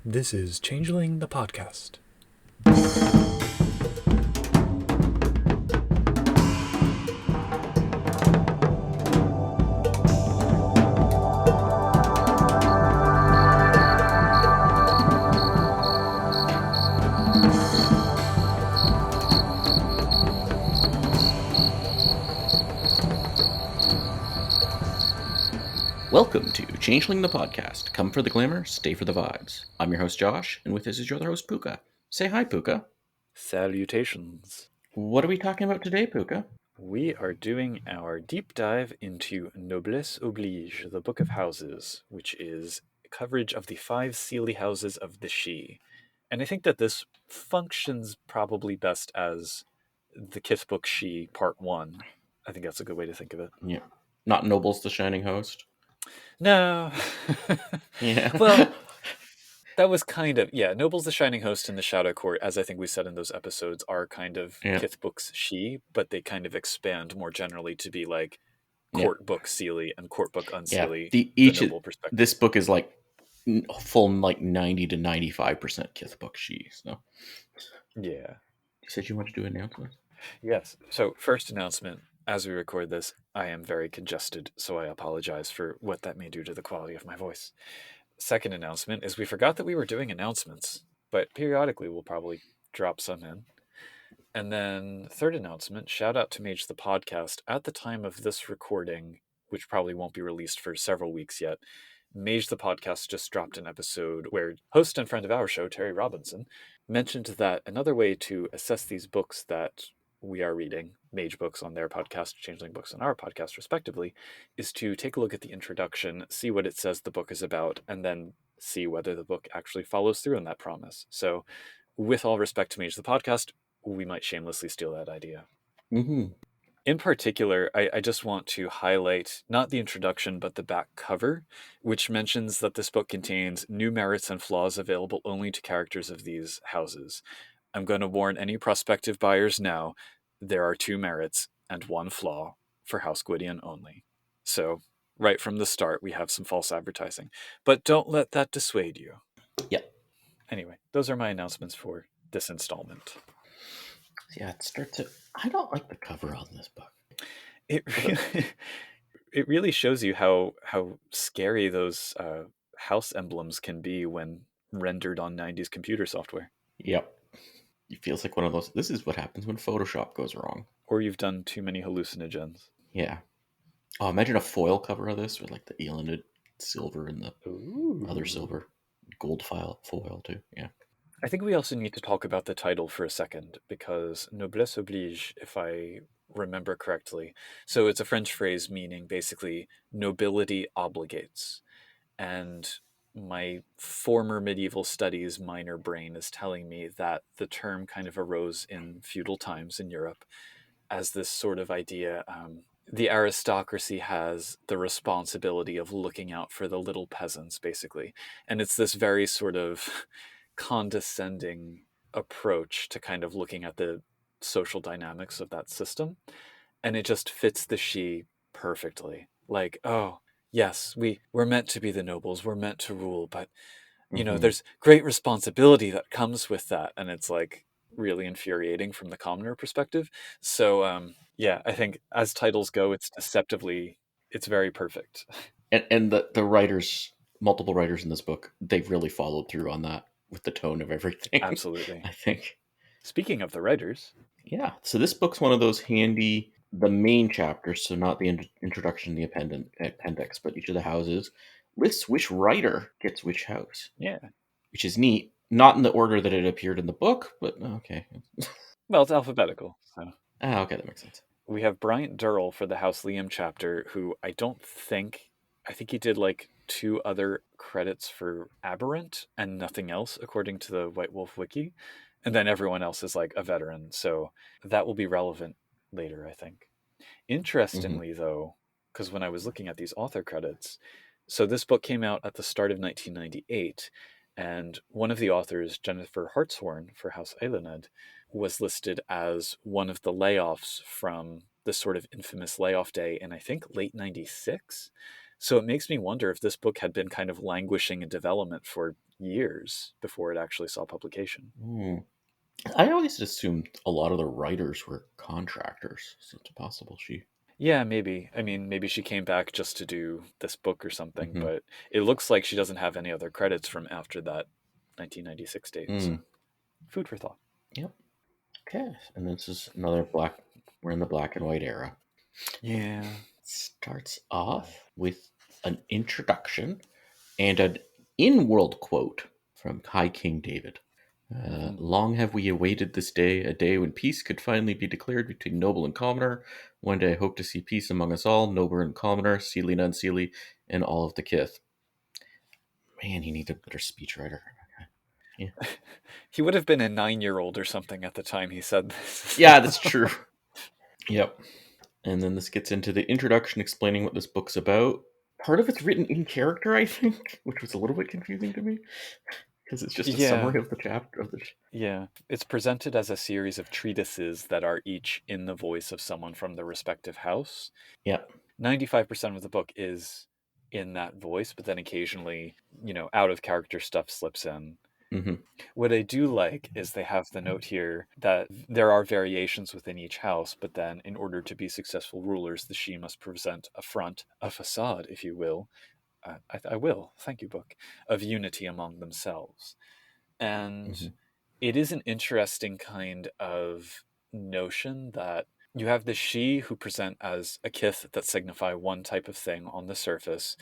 This is Changeling the podcast. Welcome to Changeling the podcast. Come for the glamour, stay for the vibes. I'm your host Josh, and with us is your other host Puka. Say hi, Puka. Salutations. What are we talking about today, Puka? We are doing our deep dive into Noblesse Oblige, the Book of Houses, which is coverage of the 5 Seelie Houses of the Sidhe. And I think that this functions probably best as the Kithbook Sidhe Part 1. I think that's a good way to think of it. Yeah. Not Noble's the Shining Host? No. Yeah. Well, that was kind of, Noble's the Shining Host and the Shadow Court, as I think we said in those episodes, are kind of Yeah. Kithbooks Sidhe, but they kind of expand more generally to be like Yeah. court book Seelie and court book unseelie. Yeah. The Noble perspective. This book is like full 90 to 95% Kithbook She. So Yeah. you said you want to do announcements? Yes. So first announcement, as we record this, I am very congested, so I apologize for what that may do to the quality of my voice. Second announcement is we forgot that we were doing announcements, but periodically we'll probably drop some in. And then third announcement, shout out to Mage the Podcast. At the time of this recording, which probably won't be released for several weeks yet, Mage the Podcast just dropped an episode where host and friend of our show, Terry Robinson, mentioned that another way to assess these books that we are reading, Mage books on their podcast, Changeling books on our podcast, respectively, is to take a look at the introduction, see what it says the book is about, and then see whether the book actually follows through on that promise. So, with all respect to Mage the Podcast, we might shamelessly steal that idea. Mm-hmm. In particular, I just want to highlight not the introduction, but the back cover, which mentions that this book contains new merits and flaws available only to characters of these houses. I'm going to warn any prospective buyers now, there are 2 merits and 1 flaw for House Gwydion only. So, right from the start, we have some false advertising. But don't let that dissuade you. Yeah. Anyway, those are my announcements for this installment. Yeah, it starts to... I don't like the cover on this book. It really shows you how scary those house emblems can be when rendered on 90s computer software. Yep. It feels like one of those... This is what happens when Photoshop goes wrong. Or you've done too many hallucinogens. Yeah. Oh, imagine a foil cover of this with like the elanded silver and the other silver. Gold foil too. Yeah. I think we also need to talk about the title for a second, because Noblesse Oblige, if I remember correctly, so it's a French phrase meaning basically nobility obligates. And my former medieval studies minor brain is telling me that the term kind of arose in feudal times in Europe as this sort of idea. The aristocracy has the responsibility of looking out for the little peasants, basically. And it's this very sort of condescending approach to kind of looking at the social dynamics of that system. And it just fits the Sidhe perfectly. Like, oh, yes, we're meant to be the nobles, we're meant to rule, but, you know, there's great responsibility that comes with that. And it's like really infuriating from the commoner perspective. So, I think as titles go, it's very perfect. And the writers, multiple writers in this book, they've really followed through on that with the tone of everything. Absolutely. I think. Speaking of the writers. Yeah. So this book's one of those handy, the main chapters, so not the introduction, the appendix, but each of the houses lists which writer gets which house. Yeah. Which is neat. Not in the order that it appeared in the book, but okay. Well, it's alphabetical. So. Okay, that makes sense. We have Bryant Durrell for the House Liam chapter, who I think he did like 2 other credits for Aberrant and nothing else, according to the White Wolf Wiki. And then everyone else is like a veteran. So that will be relevant later, I think. Interestingly, though, because when I was looking at these author credits, so this book came out at the start of 1998. And one of the authors, Jennifer Hartshorn for House Eiluned, was listed as one of the layoffs from the sort of infamous layoff day in, I think, late 96. So it makes me wonder if this book had been kind of languishing in development for years before it actually saw publication. Hmm. I always assumed a lot of the writers were contractors, so it's possible she. Yeah, maybe. I mean, maybe she came back just to do this book or something, Hmm. but it looks like she doesn't have any other credits from after that 1996 date. So, Mm. food for thought. Yep. Okay, and this is another black. We're in the black and white era. Yeah. Starts off with an introduction and an in-world quote from High King David. Long have we awaited this day, a day when peace could finally be declared between noble and commoner. One day I hope to see peace among us all, noble and commoner, Seelie and unseelie, and all of the kith. Man, he needs a better speechwriter. Yeah. He would have been a 9-year-old or something at the time he said this. Yeah, that's true. Yep. And then this gets into the introduction explaining what this book's about. Part of it's written in character, I think, which was a little bit confusing to me because it's just a Yeah. summary of the chapter of the. Yeah. It's presented as a series of treatises that are each in the voice of someone from the respective house. Yeah. 95% of the book is in that voice, but then occasionally, out of character stuff slips in. Mm-hmm. What I do like is they have the note here that there are variations within each house, but then in order to be successful rulers, the she must present a front, a facade, if you will. I will, thank you, book, of unity among themselves. And Mm-hmm. it is an interesting kind of notion that you have the she who present as a kith that signify one type of thing on the surface,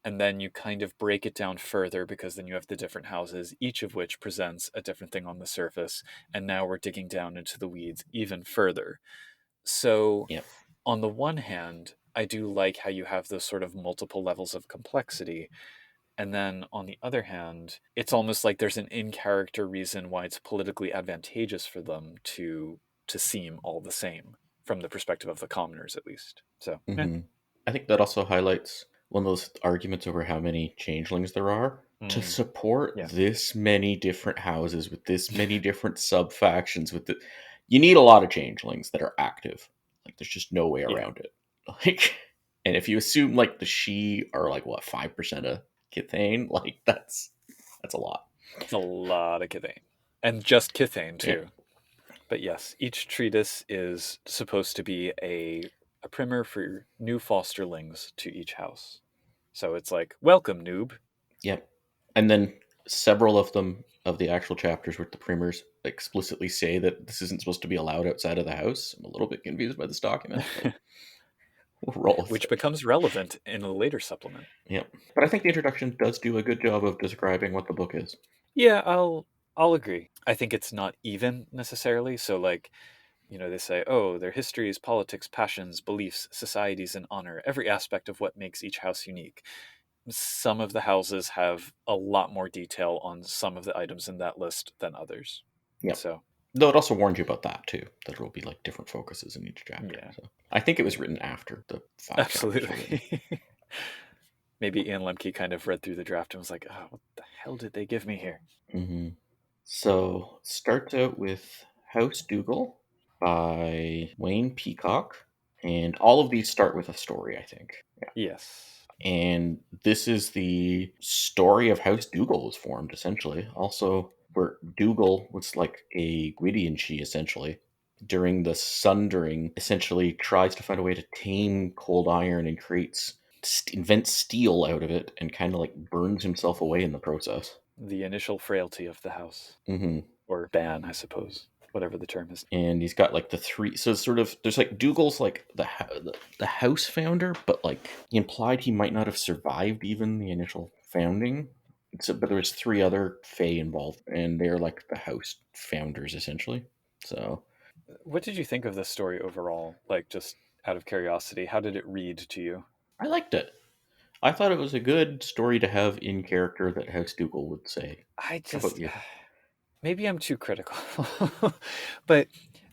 and then you kind of break it down further because then you have the different houses, each of which presents a different thing on the surface, and now we're digging down into the weeds even further. So Yep. on the one hand, I do like how you have those sort of multiple levels of complexity, and then on the other hand, it's almost like there's an in-character reason why it's politically advantageous for them to seem all the same from the perspective of the commoners, at least. So yeah. Mm-hmm. I think that also highlights one of those arguments over how many changelings there are. To support Yeah. this many different houses with this many different sub factions, you need a lot of changelings that are active. Like, there's just no way Yeah. around it. Like, and if you assume like the she are like what 5% of Kithane, like that's a lot. It's a lot of Kithane. And just Kithane, Yeah. too. But yes, each treatise is supposed to be a primer for new fosterlings to each house. So it's like, welcome, noob. Yep. And then several of them, of the actual chapters with the primers, explicitly say that this isn't supposed to be allowed outside of the house. I'm a little bit confused by this document, but we'll roll with Which it. becomes relevant in a later supplement. Yep. But I think the introduction does do a good job of describing what the book is. Yeah, I'll agree. I think it's not even necessarily. So like, they say, oh, their histories, politics, passions, beliefs, societies, and honor, every aspect of what makes each house unique. Some of the houses have a lot more detail on some of the items in that list than others. Yep. So Though it also warns you about that too, that there will be like different focuses in each chapter. yeah, So I think it was written after the 5 chapters were written. absolutely. Maybe Ian Lemke kind of read through the draft and was like, oh, what the hell did they give me here? Mm-hmm. So starts out with House Dougal by Wayne Peacock, and all of these start with a story, I think. Yeah. Yes. And this is the story of House Dougal was formed, essentially. Also, where Dougal was like a Gwydion she, essentially. During the Sundering, essentially tries to find a way to tame cold iron and invents steel out of it, and kind of like burns himself away in the process. The initial frailty of the house. Mm-hmm. Or ban, I suppose. Whatever the term is. And he's got like the three. So it's sort of there's like Dougal's like the house founder, but like he implied he might not have survived even the initial founding. So, but there was 3 other Fae involved, and they're like the house founders essentially. So What did you think of this story overall? Like, just out of curiosity, how did it read to you? I liked it. I thought it was a good story to have in character that House Dougal would say. I How about just you? maybe I'm too critical, but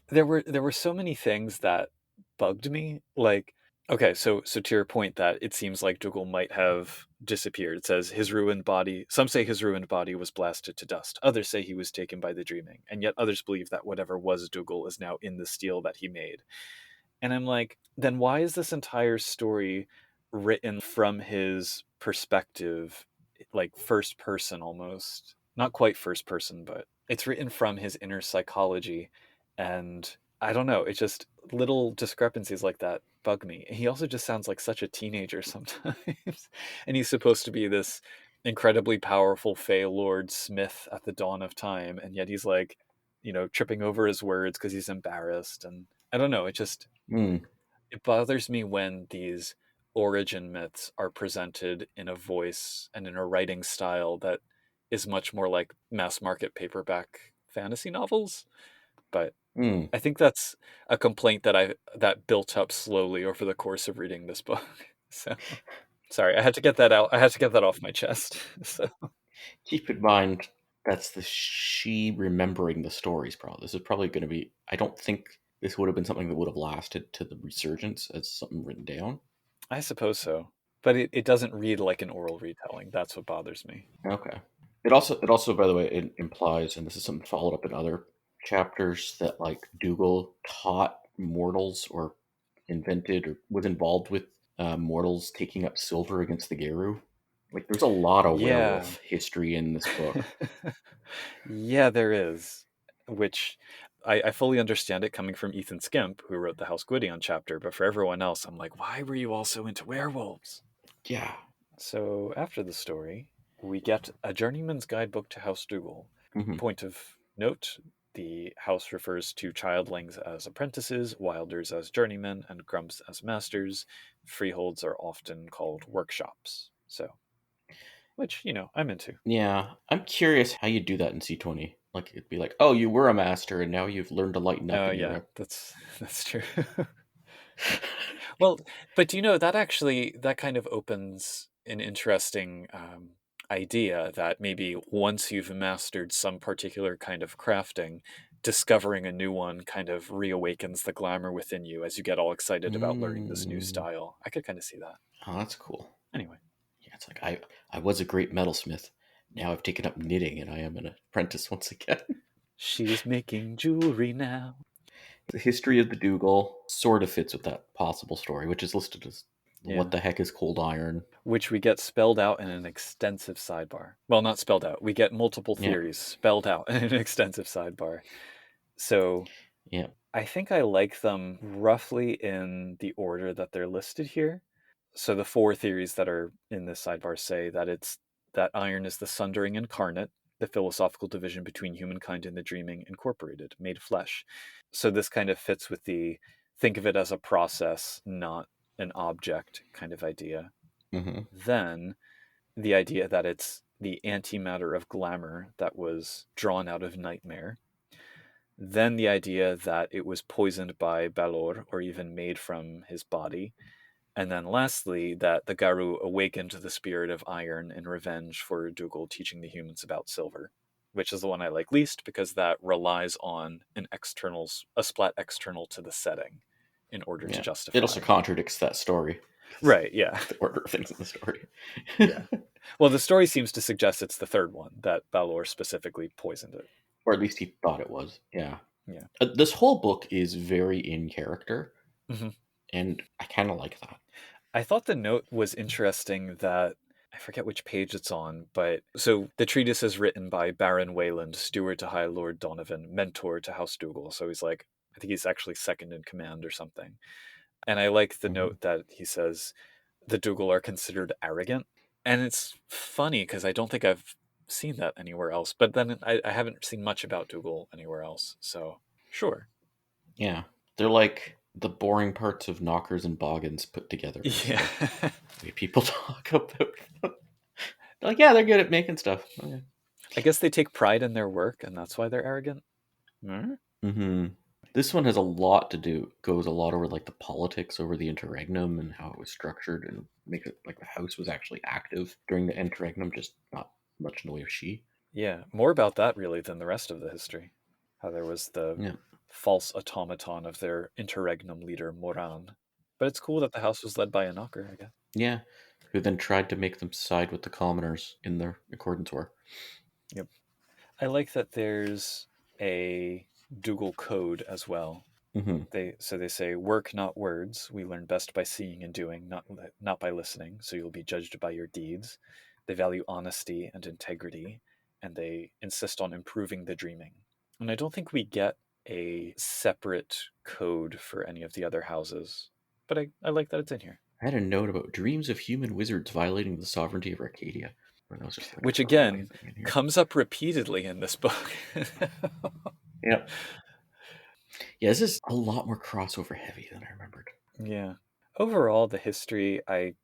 there were so many things that bugged me. Like, okay, so to your point that it seems like Dougal might have disappeared. It says his ruined body. Some say his ruined body was blasted to dust. Others say he was taken by the dreaming, and yet others believe that whatever was Dougal is now in the steel that he made. And I'm like, then why is this entire story written from his perspective, like first person almost. Not quite first person, but it's written from his inner psychology. And I don't know, it's just little discrepancies like that bug me. He also just sounds like such a teenager sometimes. And he's supposed to be this incredibly powerful Fey Lord Smith at the dawn of time, and yet he's like, tripping over his words because he's embarrassed. And I don't know, it bothers me when these origin myths are presented in a voice and in a writing style that is much more like mass market paperback fantasy novels. But Mm. I think that's a complaint that built up slowly over the course of reading this book. So sorry, I had to get that out. I had to get that off my chest. So Keep in mind, that's the she remembering the stories, probably. This is probably going to be. I don't think this would have been something that would have lasted to the resurgence as something written down. I suppose so. But it doesn't read like an oral retelling. That's what bothers me. Okay. It also, by the way, it implies, and this is something followed up in other chapters, that like Dougal taught mortals or invented or was involved with mortals taking up silver against the Geru. Like, there's a lot of Yeah. werewolf history in this book. Yeah, there is. Which I fully understand it coming from Ethan Skimp, who wrote the House Gwydion chapter, but for everyone else, I'm like, why were you all so into werewolves? Yeah. So after the story, we get a journeyman's guidebook to House Dougal. Hmm. Point of note, the house refers to childlings as apprentices, wilders as journeymen, and grumps as masters. Freeholds are often called workshops. So, which, I'm into. Yeah. I'm curious how you do that in C20. Like, it'd be like, oh, you were a master and now you've learned to lighten up Oh and you're yeah, a... that's true. Well, but that kind of opens an interesting idea that maybe once you've mastered some particular kind of crafting, discovering a new one kind of reawakens the glamour within you as you get all excited about learning this new Mm. style. I could kind of see that. Oh, that's cool. Anyway, Yeah, it's like I was a great metalsmith. Now I've taken up knitting and I am an apprentice once again. she's making jewelry now. The history of the Dougal sort of fits with that possible story, which is listed as Yeah. what the heck is cold iron? Which we get spelled out in an extensive sidebar. Well, not spelled out. We get multiple Yeah. theories spelled out in an extensive sidebar. So Yeah. I think I like them roughly in the order that they're listed here. So the four theories that are in this sidebar say that iron is the sundering incarnate, the philosophical division between humankind and the dreaming incorporated, made flesh. So this kind of fits with the think of it as a process, not an object kind of idea. Mm-hmm. Then the idea that it's the antimatter of glamour that was drawn out of nightmare. Then the idea that it was poisoned by Balor or even made from his body. And then lastly, that the Garu awakened the spirit of iron in revenge for Dougal teaching the humans about silver, which is the one I like least because that relies on a splat external to the setting in order to Yeah. justify. It also contradicts that story. Right, yeah. The order of things in the story. Yeah. Well, the story seems to suggest it's the third one, that Balor specifically poisoned it. Or at least he thought it was. Yeah. Yeah. This whole book is very in character, Mm-hmm. and I kind of like that. I thought the note was interesting that I forget which page it's on, but so the treatise is written by Baron Wayland, steward to High Lord Donovan, mentor to House Dougal. So he's like, I think he's actually second in command or something. And I like the note that he says the Dougal are considered arrogant. And it's funny because I don't think I've seen that anywhere else. But then I haven't seen much about Dougal anywhere else. So sure. Yeah. They're like the boring parts of Knockers and Boggins put together. Yeah. The way people talk about them. Like, yeah, they're good at making stuff. Okay. I guess they take pride in their work and that's why they're arrogant. Mm-hmm. This one has a lot to do, goes a lot over like the politics over the interregnum and how it was structured, and makes it like the house was actually active during the interregnum, just not much in the way of she. Yeah, more about that really than the rest of the history. How there was the Yeah. false automaton of their interregnum leader, Moran. But it's cool that the house was led by a knocker, I guess. Yeah. Who then tried to make them side with the commoners in their accordance war. Yep. I like that there's a Dougal code as well. They say, work, not words. We learn best by seeing and doing, not by listening. So you'll be judged by your deeds. They value honesty and integrity, and they insist on improving the dreaming. And I don't think we get a separate code for any of the other houses, but I like that it's in here. I had a note about dreams of human wizards violating the sovereignty of Arcadia. That was just like Which a throwaway again thing in here. comes up repeatedly in this book. Yep. Yeah, this is a lot more crossover heavy than I remembered. Yeah. Overall, the history, I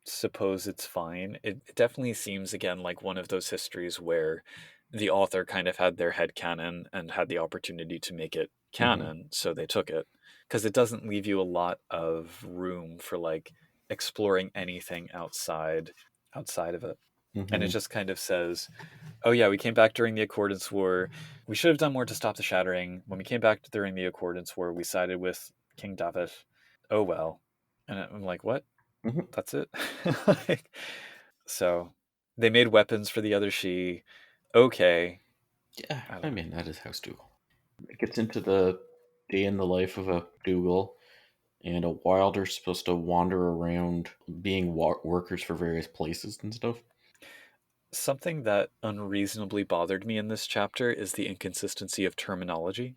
suppose it's fine. It definitely seems, again, like one of those histories where the author kind of had their head canon and had the opportunity to make it canon, so they took it. Because it doesn't leave you a lot of room for, like, exploring anything outside of it. And it just kind of says, oh yeah, we came back during the Accordance War. We should have done more to stop the Shattering. When we came back during the Accordance War, we sided with King David. Oh well. And I'm like, what? That's it? Like, so they made weapons for the other She. Okay. Yeah, I mean, that is House Dougal. It gets into the day in the life of a Dougal, and a Wilder's supposed to wander around being workers for various places and stuff. Something that unreasonably bothered me in this chapter is the inconsistency of terminology.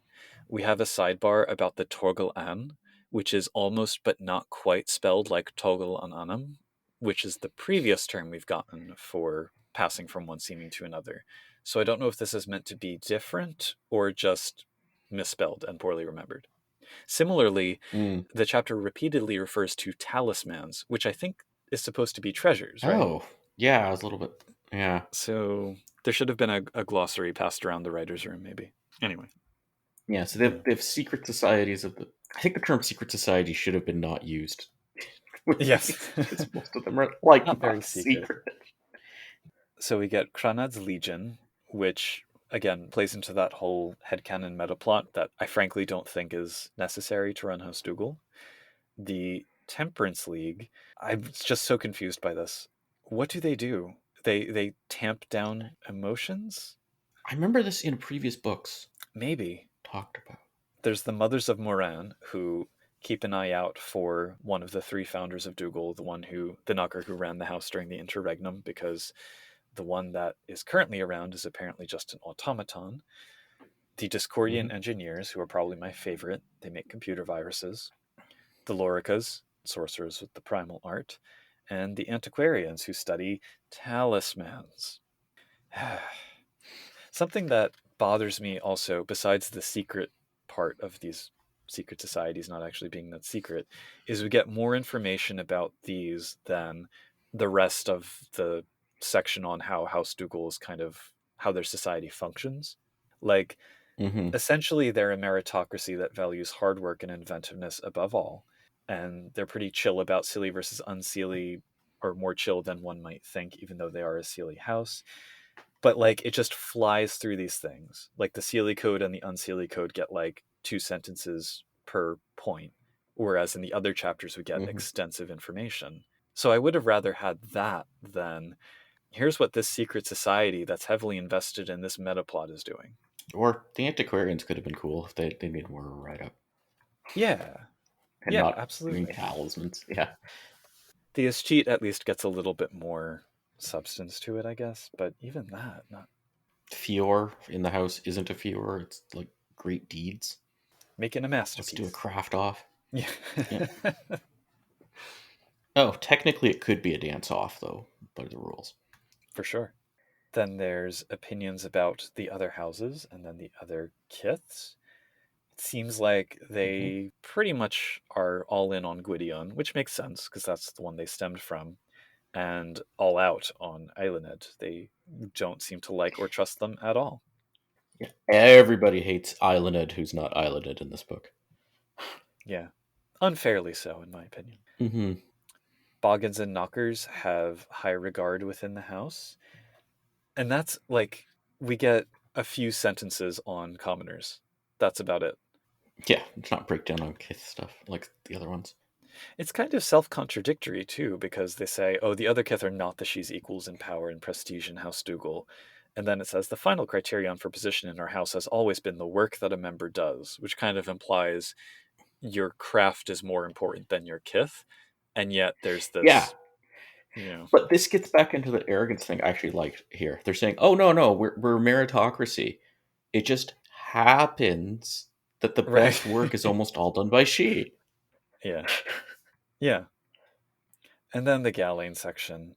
We have a sidebar about the Torgal An, which is almost but not quite spelled like Toggle an Anam, which is the previous term we've gotten for passing from one seeming to another. So I don't know if this is meant to be different or just misspelled and poorly remembered. Similarly, the chapter repeatedly refers to talismans, which I think is supposed to be treasures, right? Oh, yeah, I was a little bit, yeah. So there should have been a glossary passed around the writer's room, maybe. Anyway. Yeah, so they have secret societies of the... I think the term secret society should have been not used. Yes. Because most of them are, like, Not very secret. So we get Cranad's Legion, which, again, plays into that whole headcanon metaplot that I frankly don't think is necessary to run House Dougal. The Temperance League, I'm just so confused by this. What do? They tamp down emotions? I remember this in previous books. Maybe. Talked about. There's the Mothers of Moran, who keep an eye out for one of the three founders of Dougal, the knocker who ran the house during the interregnum, because the one that is currently around is apparently just an automaton. The Discordian engineers, who are probably my favorite, they make computer viruses. The Loricas, sorcerers with the primal art. And the Antiquarians, who study talismans. Something that bothers me also, besides the secret part of these secret societies not actually being that secret, is we get more information about these than the rest of the section on how House Dougal is kind of how their society functions. Like, essentially, they're a meritocracy that values hard work and inventiveness above all. And they're pretty chill about Seelie versus unseelie, or more chill than one might think, even though they are a Seelie house. But, like, it just flies through these things. Like, the Seelie code and the unseelie code get, like, 2 sentences per point, whereas in the other chapters we get extensive information. So I would have rather had that than, here's what this secret society that's heavily invested in this metaplot is doing. Or the Antiquarians could have been cool if they made more write-up. Yeah. And yeah, not absolutely. Talismans. Yeah. The Escheat at least gets a little bit more substance to it, I guess. But even that, not... Fior in the house isn't a Fior. It's like great deeds. Making a masterpiece. Let's do a craft off. Yeah. Oh, technically it could be a dance off, though, by the rules. For sure. Then there's opinions about the other houses and then the other kiths. It seems like they pretty much are all in on Gwydion, which makes sense because that's the one they stemmed from, and all out on Eiluned. They don't seem to like or trust them at all. Yeah. Everybody hates Eiluned who's not Eiluned in this book. Yeah. Unfairly so, in my opinion. Boggins and Knockers have high regard within the house. And that's, like, we get a few sentences on commoners. That's about it. Yeah, it's not breakdown on kith stuff like the other ones. It's kind of self-contradictory, too, because they say, oh, the other kith are not the She's equals in power and prestige in House Dougal. And then it says, the final criterion for position in our house has always been the work that a member does, which kind of implies your craft is more important than your kith, and yet there's Yeah, this, you know, but this gets back into the arrogance thing I actually liked here. They're saying, "Oh no, we're meritocracy." It just happens that the right? best work is almost all done by she. Yeah, yeah. And then the Gallane section.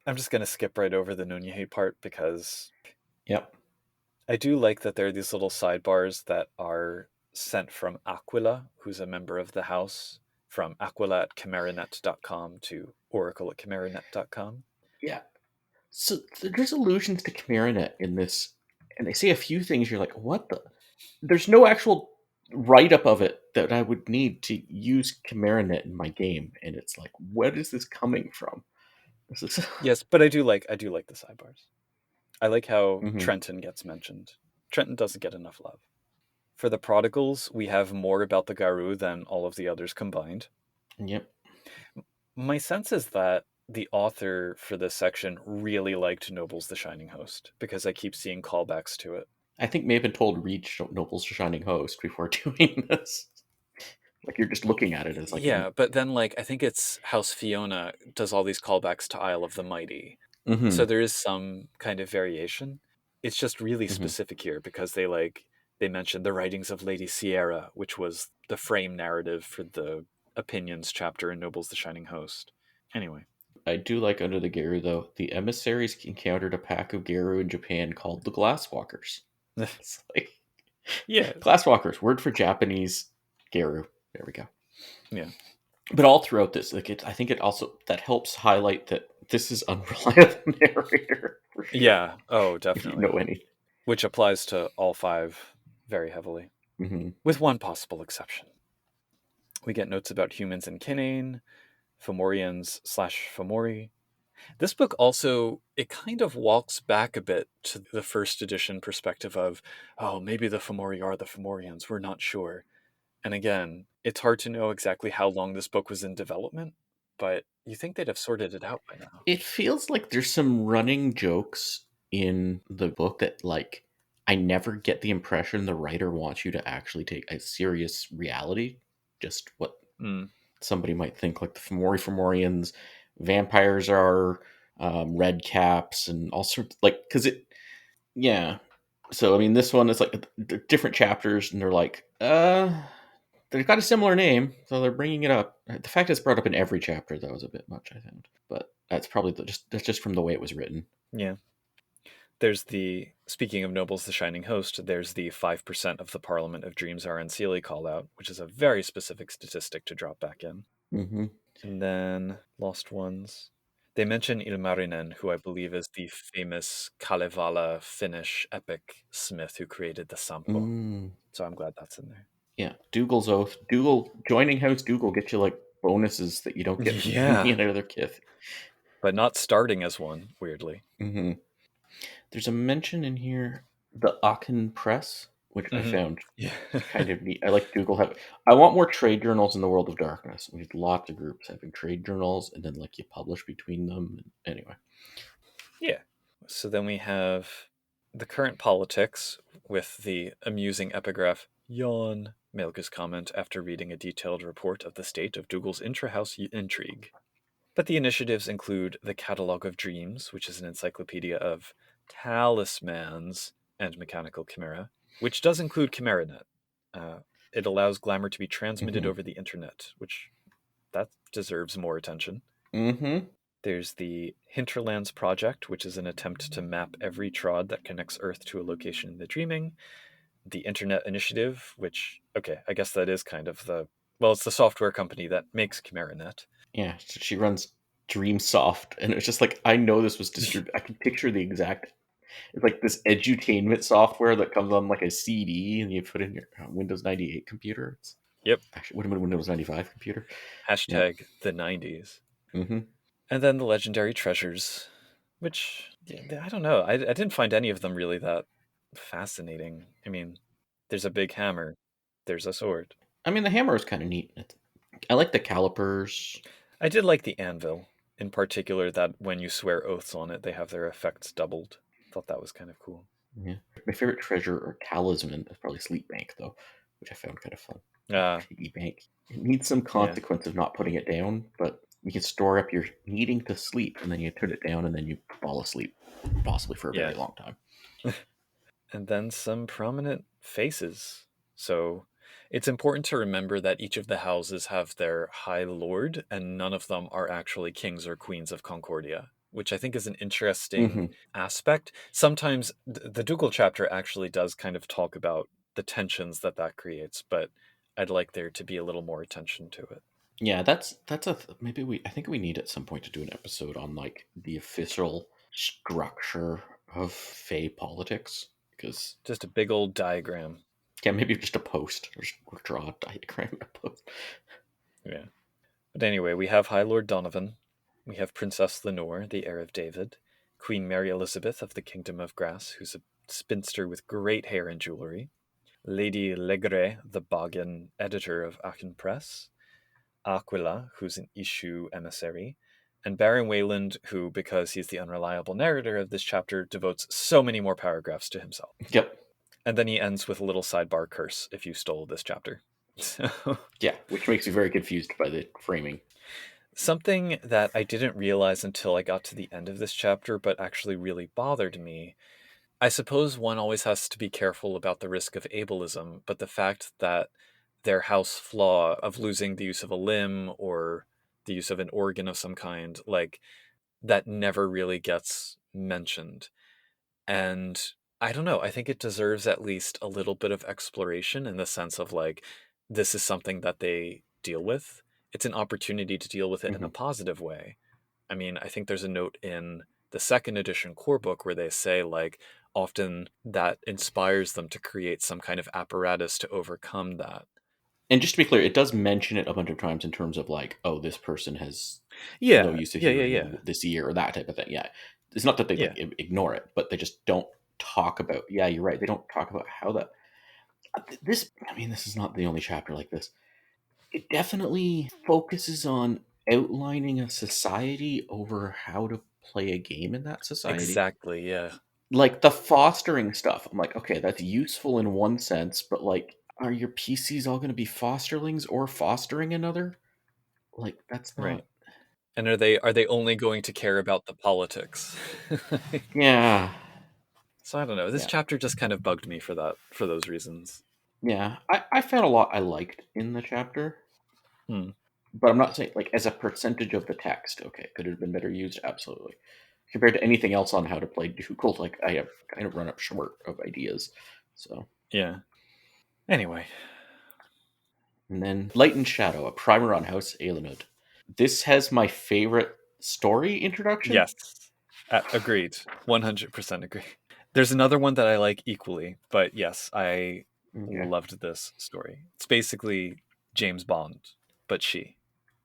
I'm just gonna skip right over the Nunyehe part because Yep. I do like that there are these little sidebars that are sent from Aquila, who's a member of the house, from Aquila at chimeranet.com to Oracle at chimeranet.com. Yeah. So there's allusions to Chimeranet in this, and they say a few things. You're like, what the? There's no actual write up of it that I would need to use Chimeranet in my game, and it's like, what is this coming from? This is. Yes, but I do like the sidebars. I like how Mhm. Trenton gets mentioned. Trenton doesn't get enough love. For the prodigals, we have more about the Garou than all of the others combined. Yep. My sense is that the author for this section really liked Noble's The Shining Host, because I keep seeing callbacks to it. I think may have been told read Noble's Shining Host before doing this. Like you're just looking at it as like Yeah, but then like I think it's House Fiona does all these callbacks to Isle of the Mighty. So there is some kind of variation. It's just really specific here because they mentioned the writings of Lady Sierra, which was the frame narrative for the opinions chapter in Noble's The Shining Host. Anyway. I do like Under the Garu though. The emissaries encountered a pack of Garu in Japan called the Glasswalkers. It's like Yeah. Glasswalkers, word for Japanese Garu. There we go. Yeah. But all throughout this, like I think it also that helps highlight that this is unreliable narrator for sure. Yeah. Oh, If you definitely. know any. Which applies to all five very heavily, with one possible exception. We get notes about humans in Kinane, Fomorians/Fomori. This book also, it kind of walks back a bit to the first edition perspective of, oh, maybe the Fomori are the Fomorians, we're not sure. And again, it's hard to know exactly how long this book was in development, but you think they'd have sorted it out by now. It feels like there's some running jokes in the book that like I never get the impression the writer wants you to actually take a serious reality, just what somebody might think, like the Fomorians, vampires are red caps and all sorts, like because it, yeah. So I mean, this one is like different chapters, and they're like, they've got a similar name, so they're bringing it up. The fact it's brought up in every chapter, that was a bit much, I think. But that's probably that's just from the way it was written. Yeah. There's speaking of Nobles the Shining Host, there's the 5% of the Parliament of Dreams are in Seelie call out, which is a very specific statistic to drop back in. Mm-hmm. And then Lost Ones. They mention Ilmarinen, who I believe is the famous Kalevala Finnish epic smith who created the Sampo. So I'm glad that's in there. Yeah, Dougal's Oath. Dougal joining House Dougal gets you like bonuses that you don't get from any other kith. But not starting as one, weirdly. Mm-hmm. There's a mention in here, the Aachen Press, which I found kind of neat. I like Dougal have. I want more trade journals in the world of darkness. We have lots of groups having trade journals, and then like you publish between them. Anyway. Yeah. So then we have the current politics with the amusing epigraph, yawn, Melka's comment after reading a detailed report of the state of Dougal's intra-house intrigue. But the initiatives include the Catalogue of Dreams, which is an encyclopedia of talismans and mechanical chimera, which does include ChimeraNet. It allows glamour to be transmitted over the internet, which that deserves more attention. There's the Hinterlands Project, which is an attempt to map every trod that connects Earth to a location in the dreaming. The Internet Initiative, which, okay, I guess that is kind of it's the software company that makes ChimeraNet. Yeah, so she runs DreamSoft, and it's just like, I know this was distributed. I can picture the exact. It's like this edutainment software that comes on like a CD, and you put in your Windows 98 computer. Yep. Actually, would have been Windows 95 computer. Hashtag the 90s. And then the Legendary Treasures, which, I don't know. I didn't find any of them really that fascinating. I mean, there's a big hammer. There's a sword. I mean, the hammer is kind of neat. I like the calipers. I did like the anvil, in particular, that when you swear oaths on it, they have their effects doubled. Thought that was kind of cool. Yeah. My favorite treasure or talisman is probably Sleep Bank, though, which I found kind of fun. piggy bank. It needs some consequence of not putting it down, but you can store up your needing to sleep, and then you turn it down, and then you fall asleep, possibly for a very long time. And then some prominent faces. So it's important to remember that each of the houses have their high lord, and none of them are actually kings or queens of Concordia, which I think is an interesting aspect. Sometimes the ducal chapter actually does kind of talk about the tensions that creates, but I'd like there to be a little more attention to it. Yeah, I think we need at some point to do an episode on like the official structure of Fey politics, because just a big old diagram. Yeah, maybe just a post or draw a diagram and post. Yeah. But anyway, we have High Lord Donovan, we have Princess Lenore, the heir of David, Queen Mary Elizabeth of the Kingdom of Grass, who's a spinster with great hair and jewelry, Lady Legre, the Boggin editor of Aachen Press, Aquila, who's an issue emissary, and Baron Wayland, who, because he's the unreliable narrator of this chapter, devotes so many more paragraphs to himself. Yep. And then he ends with a little sidebar curse if you stole this chapter. Yeah, which makes me very confused by the framing. Something that I didn't realize until I got to the end of this chapter, but actually really bothered me. I suppose one always has to be careful about the risk of ableism, but the fact that their house flaw of losing the use of a limb or the use of an organ of some kind, like, that never really gets mentioned. And I don't know, I think it deserves at least a little bit of exploration in the sense of like, this is something that they deal with. It's an opportunity to deal with it in a positive way. I mean, I think there's a note in the second edition core book where they say like often that inspires them to create some kind of apparatus to overcome that. And just to be clear, it does mention it a bunch of times in terms of like, oh, this person has no use of hearing this year or that type of thing. Yeah. It's not that they like ignore it, but they just don't talk about, yeah, you're right. They don't talk about how that, this is not the only chapter like this. It definitely focuses on outlining a society over how to play a game in that society. Exactly, yeah. Like the fostering stuff, I'm like, okay, that's useful in one sense, but like, are your PCs all going to be fosterlings or fostering another? Like, that's not right. And are they only going to care about the politics? Yeah. So I don't know. This chapter just kind of bugged me for those reasons. Yeah. I found a lot I liked in the chapter. But I'm not saying, like, as a percentage of the text, okay, could it have been better used? Absolutely. Compared to anything else on how to play Ducal, like, I have kind of run up short of ideas. So. Yeah. Anyway. And then Light and Shadow, a primer on House Aelinod. This has my favorite story introduction. Yes. Agreed. 100% agree. There's another one that I like equally, but yes, I loved this story. It's basically James Bond, but she.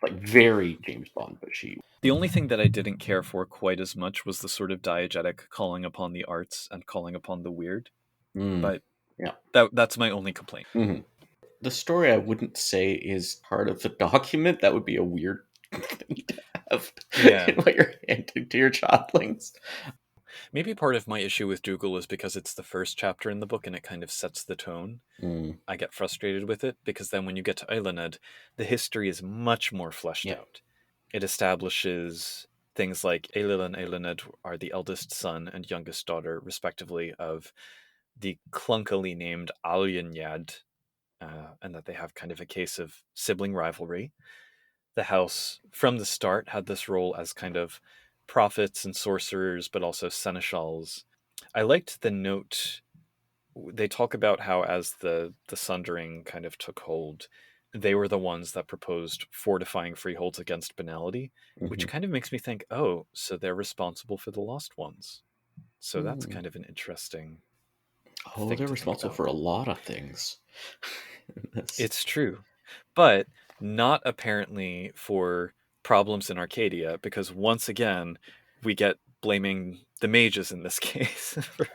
Like, very James Bond, but she. The only thing that I didn't care for quite as much was the sort of diegetic calling upon the arts and calling upon the weird. But yeah, that's my only complaint. The story, I wouldn't say is part of the document. That would be a weird thing to have in what you're handing to your childlings. Maybe part of my issue with Dougal is because it's the first chapter in the book and it kind of sets the tone. I get frustrated with it because then when you get to Aelinod, the history is much more fleshed out. It establishes things like Aelil and Aelinod are the eldest son and youngest daughter, respectively, of the clunkily named Alyanyad, and that they have kind of a case of sibling rivalry. The house, from the start, had this role as kind of prophets and sorcerers, but also seneschals. I liked the note. They talk about how as the Sundering kind of took hold, they were the ones that proposed fortifying freeholds against banality, which kind of makes me think, oh, so they're responsible for the lost ones. So that's kind of an interesting thing they're to responsible for a lot of things. It's true. But not apparently for problems in Arcadia, because once again, we get blaming the mages in this case for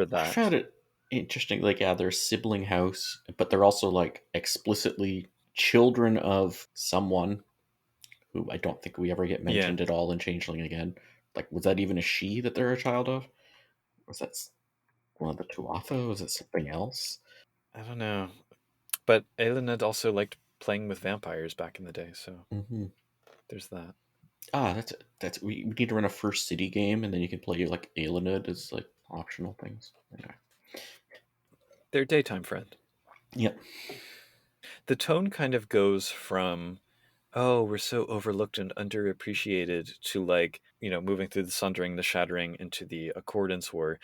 that. I found it interesting. Like, yeah, they're a sibling house, but they're also like explicitly children of someone who I don't think we ever get mentioned at all in Changeling again. Like, was that even a she that they're a child of? Was that one of the Tuatha? Was it something else? I don't know. But Eiluned also liked playing with vampires back in the day, so there's that. That's we need to run a first city game, and then you can play like Eiluned as like optional things. Anyway. Their daytime friend. Yep. The tone kind of goes from, oh, we're so overlooked and underappreciated, to like, moving through the sundering, the shattering, into the accordance war,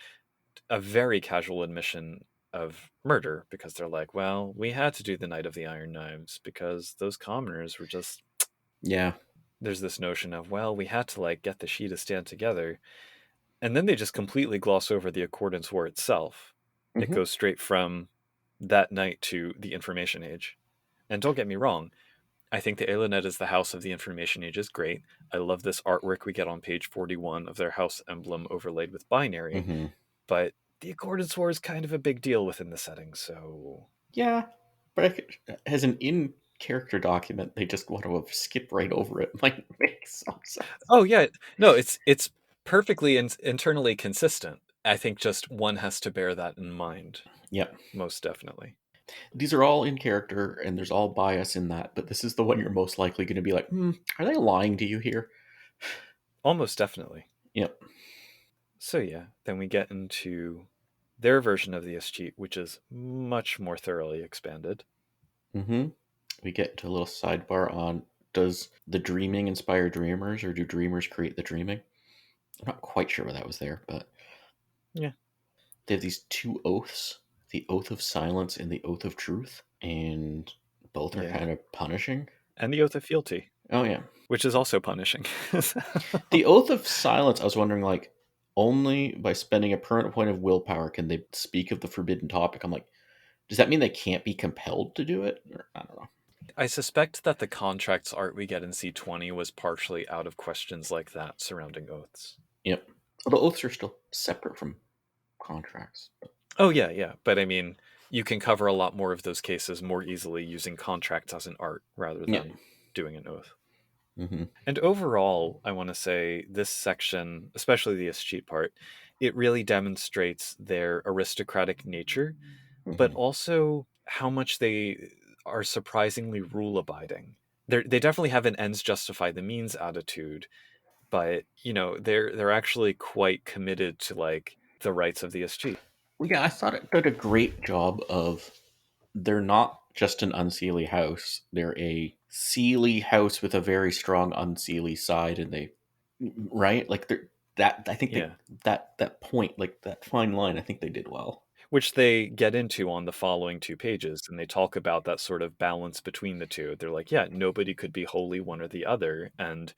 a very casual admission of murder, because they're like, well, we had to do the Night of the Iron Knives because those commoners were just... Yeah. There's this notion of, well, we had to like get the Sidhe to stand together. And then they just completely gloss over the accordance war itself. It goes straight from that night to the Information Age. And don't get me wrong, I think the Eiluned as the House of the Information Age is great. I love this artwork we get on page 41 of their house emblem overlaid with binary. But the Accordance War is kind of a big deal within the setting, so... Yeah, but as an in-character document, they just want to skip right over it. Like, makes some sense. Oh, yeah. No, it's perfectly internally consistent. I think just one has to bear that in mind. Yep. Most definitely. These are all in character, and there's all bias in that, but this is the one you're most likely going to be like, are they lying to you here? Almost definitely. Yep. So yeah, then we get into their version of the escheat, which is much more thoroughly expanded. We get into a little sidebar on, does the dreaming inspire dreamers, or do dreamers create the dreaming? I'm not quite sure what that was there, but... Yeah. They have these two oaths, the Oath of Silence and the Oath of Truth, and both are kind of punishing. And the Oath of Fealty. Oh, yeah. Which is also punishing. The Oath of Silence, I was wondering, like, only by spending a permanent point of willpower can they speak of the forbidden topic. I'm like, does that mean they can't be compelled to do it? Or, I don't know. I suspect that the contracts art we get in C20 was partially out of questions like that surrounding oaths. Yep. Well, the oaths are still separate from contracts. Oh, yeah. But I mean, you can cover a lot more of those cases more easily using contracts as an art rather than doing an oath. And overall, I want to say this section, especially the escheat part, it really demonstrates their aristocratic nature, but also how much they are surprisingly rule-abiding. They definitely have an ends justify the means attitude, but they're actually quite committed to like the rights of the escheat. Well, yeah, I thought it did a great job of, they're not just an unseelie house, they're a seelie house with a very strong unseelie side, and they, right, like, that, I think that point, like that fine line, I think they did well, which they get into on the following 2 pages, and they talk about that sort of balance between the two. They're like, yeah, nobody could be wholly one or the other, and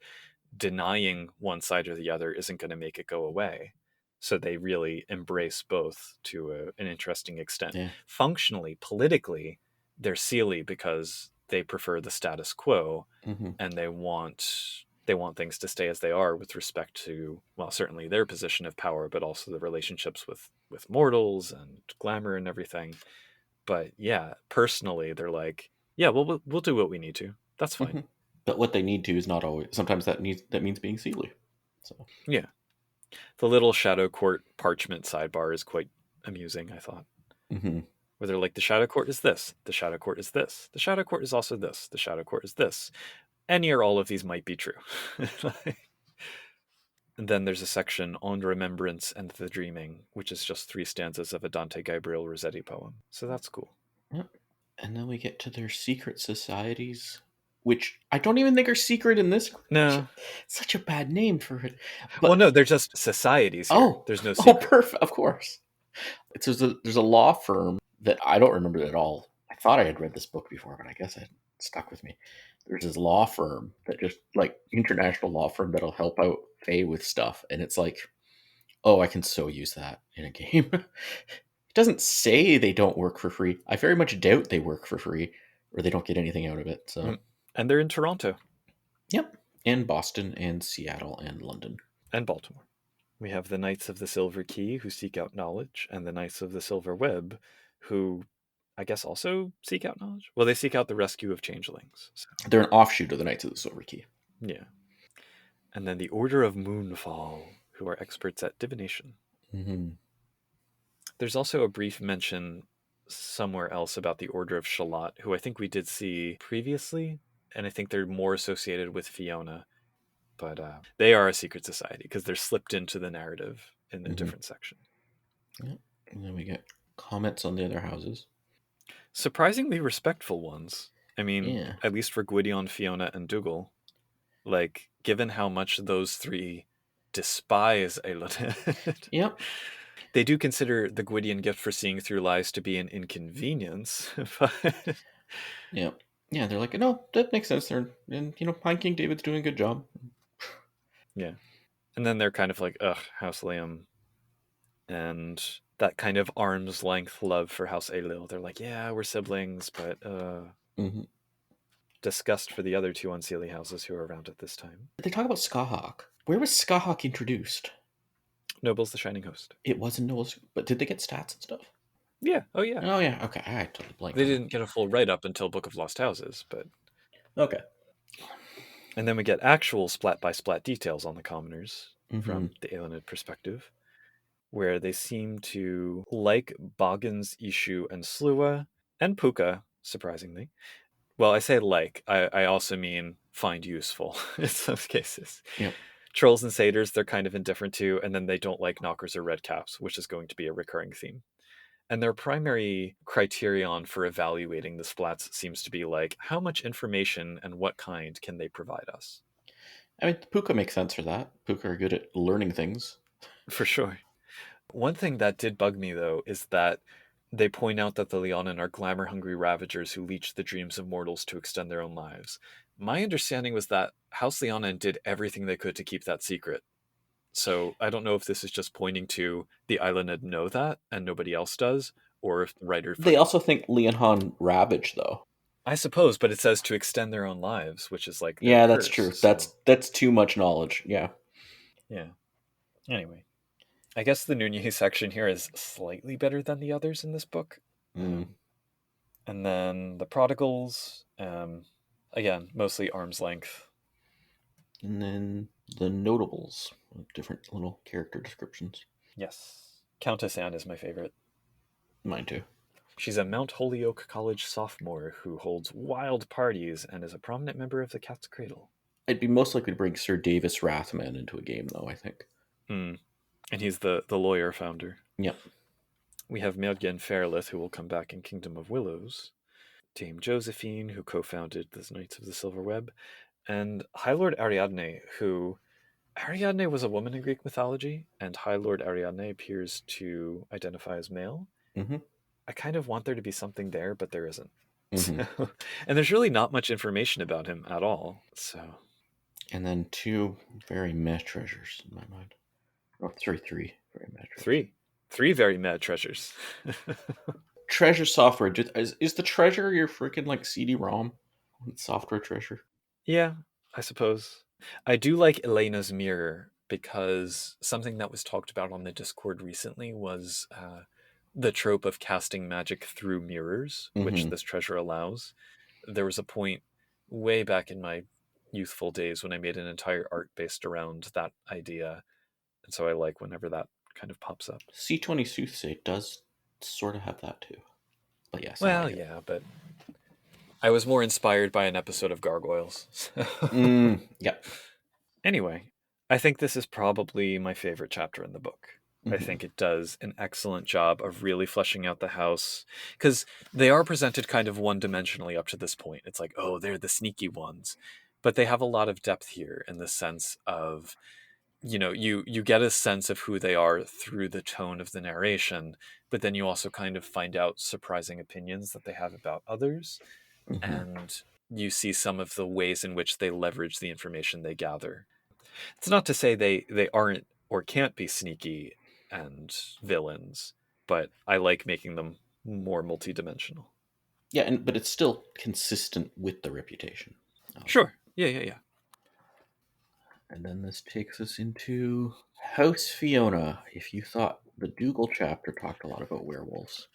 denying one side or the other isn't going to make it go away. So they really embrace both to an interesting extent. Functionally, politically, they're Seelie because they prefer the status quo, and they want things to stay as they are with respect to, well, certainly their position of power, but also the relationships with mortals and glamour and everything. But yeah, personally, they're like, yeah, we'll do what we need to. That's fine. But what they need to is not always. Sometimes that means being Seelie. So yeah, the little Shadow Court parchment sidebar is quite amusing, I thought. Where they're like, the Shadow Court is this, the Shadow Court is this, the Shadow Court is also this, the Shadow Court is this. Any or all of these might be true. And then there's a section on remembrance and the dreaming, which is just 3 stanzas of a Dante Gabriel Rossetti poem. So that's cool. Yep. And then we get to their secret societies, which I don't even think are secret in this. No. Such a bad name for it. But, well, no, they're just societies here. Oh. There's no secret. Oh, perfect. Of course. There's a law firm that I don't remember at all. I thought I had read this book before, but I guess it stuck with me. There's this law firm that just, like, international law firm that'll help out Faye with stuff. And it's like, oh, I can so use that in a game. It doesn't say they don't work for free. I very much doubt they work for free, or they don't get anything out of it. So, and they're in Toronto. Yep. And Boston and Seattle and London. And Baltimore. We have the Knights of the Silver Key who seek out knowledge, and the Knights of the Silver Web who, I guess, also seek out knowledge. Well, they seek out the rescue of changelings. So. They're an offshoot of the Knights of the Silver Key. Yeah. And then the Order of Moonfall, who are experts at divination. There's also a brief mention somewhere else about the Order of Shalott, who I think we did see previously, and I think they're more associated with Fiona. But they are a secret society because they're slipped into the narrative in a different section. Yeah. And then we get comments on the other houses. Surprisingly respectful ones. I mean, Yeah. at least for Gwydion, Fiona, and Dougal. Like, given how much those three despise Eiluned, Yep. they do consider the Gwydion gift for seeing through lies to be an inconvenience. But Yeah. Yeah, they're like, no, that makes sense. And Pine King David's doing a good job. yeah. And then they're kind of like, ugh, House Liam. And that kind of arm's length love for House Aelil. They're like, yeah, we're siblings, but disgust for the other two on Seelie Houses who are around at this time. They talk about Skahawk. Where was Skahawk introduced? Noble's the Shining Host. It wasn't Noel's, but did they get stats and stuff? Yeah. Oh, yeah. Oh, yeah. Okay. I totally blanked. They didn't get a full write-up until Book of Lost Houses, but... Okay. And then we get actual splat-by-splat details on the commoners from the Eiluned perspective, where they seem to like Boggins, Ishu, and Slua, and Puka, surprisingly. Well, I say like, I also mean find useful in some cases. Yep. Trolls and satyrs, they're kind of indifferent to, and then they don't like knockers or redcaps, which is going to be a recurring theme. And their primary criterion for evaluating the splats seems to be like, how much information and what kind can they provide us? I mean, Puka makes sense for that. Puka are good at learning things. For sure. One thing that did bug me, though, is that they point out that the Leonin are glamour-hungry ravagers who leech the dreams of mortals to extend their own lives. My understanding was that House Leonin did everything they could to keep that secret. So I don't know if this is just pointing to the Eiluned know that and nobody else does, or if the writer... They also think Leonhan ravage, though. I suppose, but it says to extend their own lives, which is like... Yeah, that's curse, true. so... That's too much knowledge. Yeah. Yeah. Anyway. I guess the Nunye section here is slightly better than the others in this book. And then the prodigals, again, mostly arm's length. And then the notables, different little character descriptions. Yes. Countess Anne is my favorite. Mine too. She's a Mount Holyoke College sophomore who holds wild parties and is a prominent member of the Cat's Cradle. I'd be most likely to bring Sir Davis Rathman into a game, though, I think. And he's the lawyer founder. Yep. We have Mergen Fairlith, who will come back in Kingdom of Willows. Dame Josephine, who co-founded the Knights of the Silver Web. And High Lord Ariadne, who... Ariadne was a woman in Greek mythology, and High Lord Ariadne appears to identify as male. I kind of want there to be something there, but there isn't. So, and there's really not much information about him at all. So, and then two very meh treasures in my mind. Oh, three very meh treasures. Three very mad treasures. Treasure software. Is the treasure your freaking like CD-ROM? Software treasure? Yeah, I suppose. I do like Elena's mirror because something that was talked about on the Discord recently was the trope of casting magic through mirrors, which this treasure allows. There was a point way back in my youthful days when I made an entire art based around that idea. And so I like whenever that kind of pops up. C20 Soothsay does sort of have that too. But yes. Well, yeah, but I was more inspired by an episode of Gargoyles. Yep. Anyway, I think this is probably my favorite chapter in the book. I think it does an excellent job of really fleshing out the house, because they are presented kind of one-dimensionally up to this point. It's like, oh, they're the sneaky ones. But they have a lot of depth here in the sense of, you get a sense of who they are through the tone of the narration, but then you also kind of find out surprising opinions that they have about others. And you see some of the ways in which they leverage the information they gather. It's not to say they aren't or can't be sneaky and villains, but I like making them more multidimensional. Yeah, but it's still consistent with the reputation. Sure. Yeah. And then this takes us into House Fiona. If you thought the Dougal chapter talked a lot about werewolves.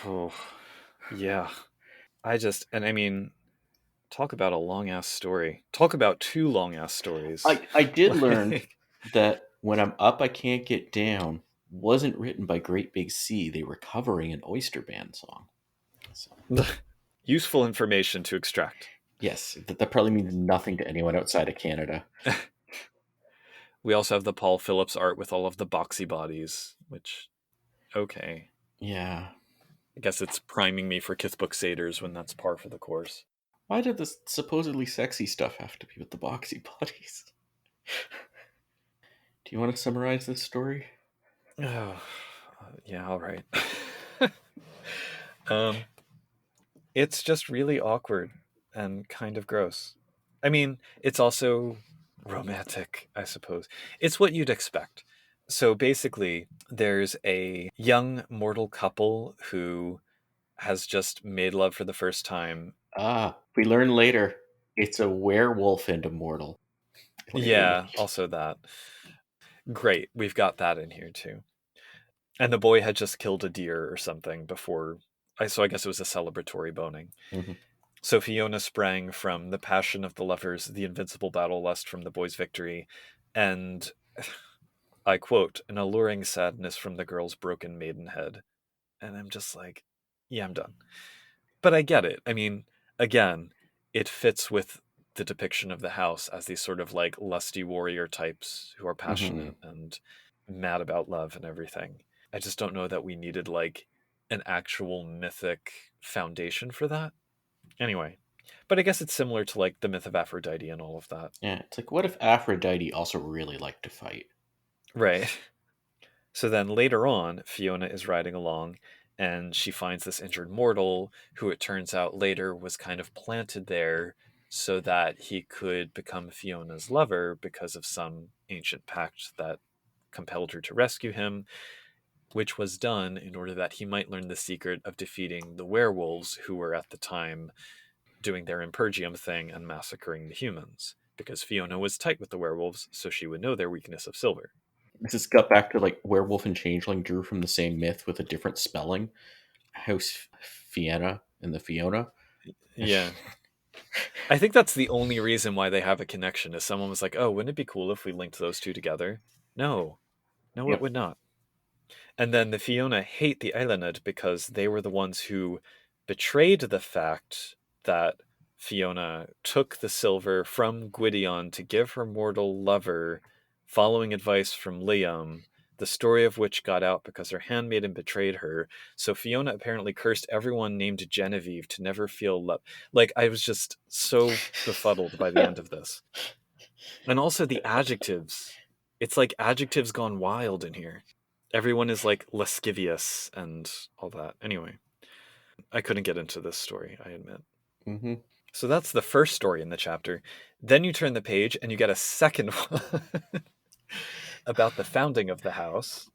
Oh, yeah. I mean, talk about a long-ass story. Talk about two long-ass stories. I did learn that when I'm up, I can't get down. wasn't written by Great Big Sea. They were covering an Oyster Band song. So, Useful information to extract. yes, that probably means nothing to anyone outside of Canada. We also have the Paul Phillips art with all of the boxy bodies, which, okay. Yeah. I guess it's priming me for Kithbook Satyrs when that's par for the course. Why did this supposedly sexy stuff have to be with the boxy bodies? Do you want to summarize this story? Oh, yeah, all right. It's just really awkward and kind of gross. I mean, it's also romantic, I suppose. It's what you'd expect. So basically, there's a young mortal couple who has just made love for the first time. We learn later it's a werewolf and a mortal. Later in the Yeah, also that. Great, we've got that in here too. And the boy had just killed a deer or something before. So I guess it was a celebratory boning. Mm-hmm. So Fiona sprang from the passion of the lovers, the invincible battle lust from the boy's victory, and I quote, an alluring sadness from the girl's broken maidenhead. And I'm just like, yeah, I'm done. But I get it. I mean, again, it fits with the depiction of the house as these sort of like lusty warrior types who are passionate and mad about love and everything. I just don't know that we needed like an actual mythic foundation for that. Anyway, but I guess it's similar to like the myth of Aphrodite and all of that. Yeah, it's like, what if Aphrodite also really liked to fight? Right. So then later on, Fiona is riding along and she finds this injured mortal who it turns out later was kind of planted there so that he could become Fiona's lover because of some ancient pact that compelled her to rescue him, which was done in order that he might learn the secret of defeating the werewolves who were at the time doing their Impergium thing and massacring the humans. Because Fiona was tight with the werewolves, so she would know their weakness of silver. This has got back to like werewolf and changeling drew from the same myth with a different spelling. House Fiona and the Fiona. Yeah. I think that's the only reason why they have a connection is someone was like, oh, wouldn't it be cool if we linked those two together? No. No, it Yep. would not. And then the Fiona hate the Eiluned because they were the ones who betrayed the fact that Fiona took the silver from Gwydion to give her mortal lover, following advice from Liam, the story of which got out because her handmaiden betrayed her. So Fiona apparently cursed everyone named Genevieve to never feel love. Like, I was just so befuddled by the end of this. And also the adjectives. It's like adjectives gone wild in here. Everyone is like lascivious and all that. Anyway, I couldn't get into this story, I admit. Mm-hmm. So that's the first story in the chapter. Then you turn the page and you get a second one about the founding of the house,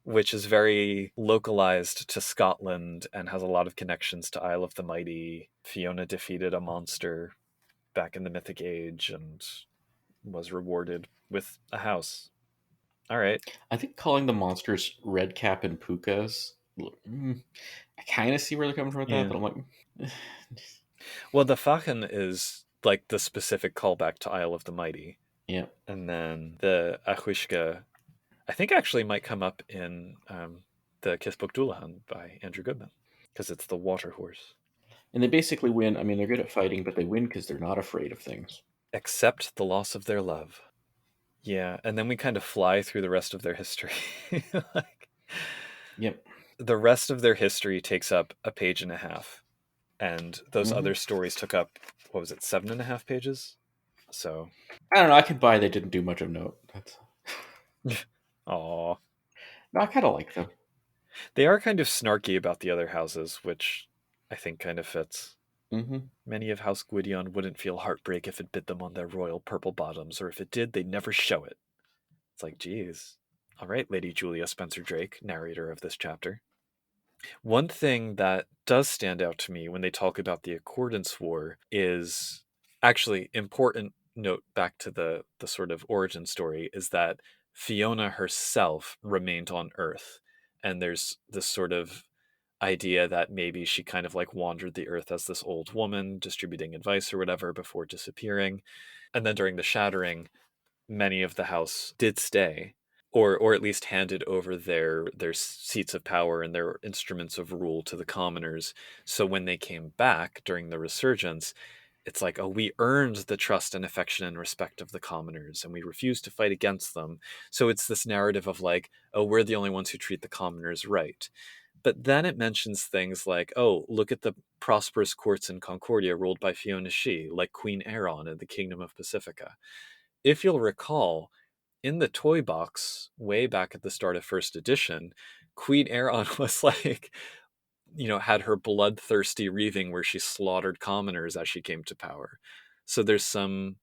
which is very localized to Scotland and has a lot of connections to Isle of the Mighty. Fiona defeated a monster back in the Mythic Age and was rewarded with a house. All right. I think calling the monsters Redcap and Pukas. I kind of see where they're coming from with that, but I'm like, well, the Fachan is like the specific callback to Isle of the Mighty. Yeah. And then the Ahuishka, I think actually might come up in the Kithbook Dullahan by Andrew Goodman because it's the water horse. And they basically win. I mean, they're good at fighting, but they win because they're not afraid of things. Except the loss of their love. Yeah, and then we kind of fly through the rest of their history. Yep. The rest of their history takes up a page and a half. And those other stories took up, 7.5 pages? So I don't know. I could buy they didn't do much of note. Aw. No, I kind of like them. They are kind of snarky about the other houses, which I think kind of fits. Mm-hmm. Many of House Gwydion wouldn't feel heartbreak if it bit them on their royal purple bottoms, or if it did, they'd never show it. It's like, geez. All right, Lady Julia Spencer Drake, narrator of this chapter. One thing that does stand out to me when they talk about the Accordance War is actually important note back to the sort of origin story is that Fiona herself remained on Earth. And there's this sort of idea that maybe she kind of like wandered the earth as this old woman distributing advice or whatever before disappearing. And then during the shattering, many of the house did stay. or at least handed over their seats of power and their instruments of rule to the commoners. So when they came back during the resurgence, it's like, oh, we earned the trust and affection and respect of the commoners, and we refused to fight against them. So it's this narrative of like, oh, we're the only ones who treat the commoners right. But then it mentions things like, oh, look at the prosperous courts in Concordia ruled by Fiona She, like Queen Aeron in the Kingdom of Pacifica. If you'll recall, in the toy box, way back at the start of first edition, Queen Aeron was like, had her bloodthirsty reaving where she slaughtered commoners as she came to power. So there's some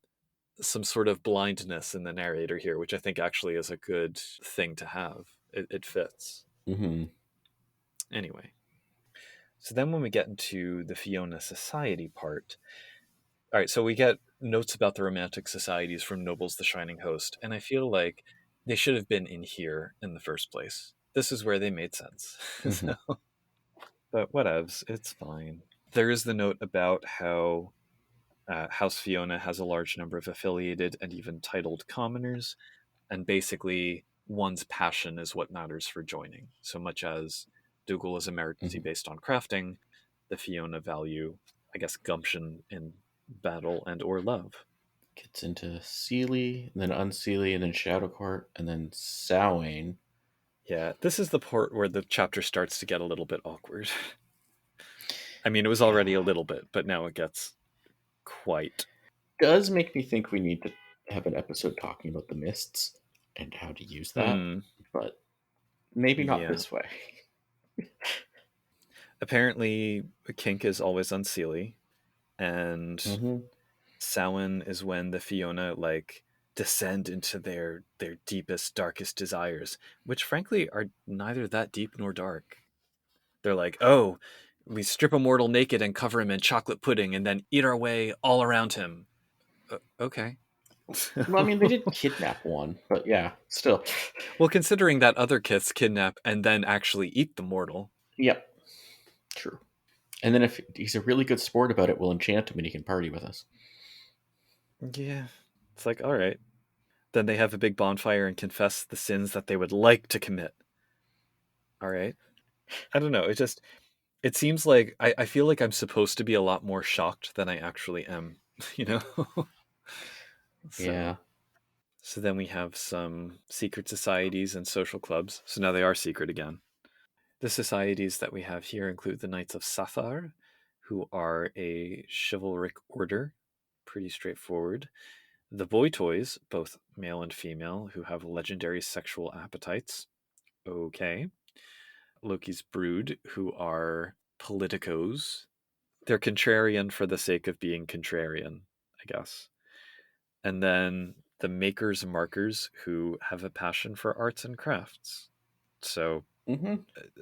sort of blindness in the narrator here, which I think actually is a good thing to have. It fits. Mm-hmm. Anyway. So then when we get into the Fiona society part, all right, so we get notes about the romantic societies from Noble's The Shining Host, and I feel like they should have been in here in the first place. This is where they made sense. Mm-hmm. But whatevs, it's fine. There is the note about how House Fiona has a large number of affiliated and even titled commoners, and basically one's passion is what matters for joining. So much as Dougal is a meritocracy based on crafting, the Fiona value, I guess, gumption in battle and or love. Gets into Seelie, and then Unseelie, and then Shadowcourt, and then Samhain. Yeah, this is the part where the chapter starts to get a little bit awkward. I mean, it was already a little bit, but now it gets quite. Does make me think we need to have an episode talking about the mists and how to use that, but maybe not this way. Apparently, kink is always Unseelie, and Samhain is when the Fiona descend into their deepest, darkest desires, which frankly are neither that deep nor dark. They're like, oh, we strip a mortal naked and cover him in chocolate pudding and then eat our way all around him. Okay. Well, I mean, they did kidnap one, but yeah, still. Well, considering that other kiths kidnap and then actually eat the mortal. Yep. True. And then if he's a really good sport about it, we'll enchant him and he can party with us. Yeah. It's like, all right. Then they have a big bonfire and confess the sins that they would like to commit. All right. I don't know. It seems like I feel like I'm supposed to be a lot more shocked than I actually am, Yeah. So then we have some secret societies and social clubs. So now they are secret again. The societies that we have here include the Knights of Sathar, who are a chivalric order, pretty straightforward. The Boy Toys, both male and female, who have legendary sexual appetites. Okay. Loki's Brood, who are politicos. They're contrarian for the sake of being contrarian, I guess. And then the Makers Markers, who have a passion for arts and crafts. So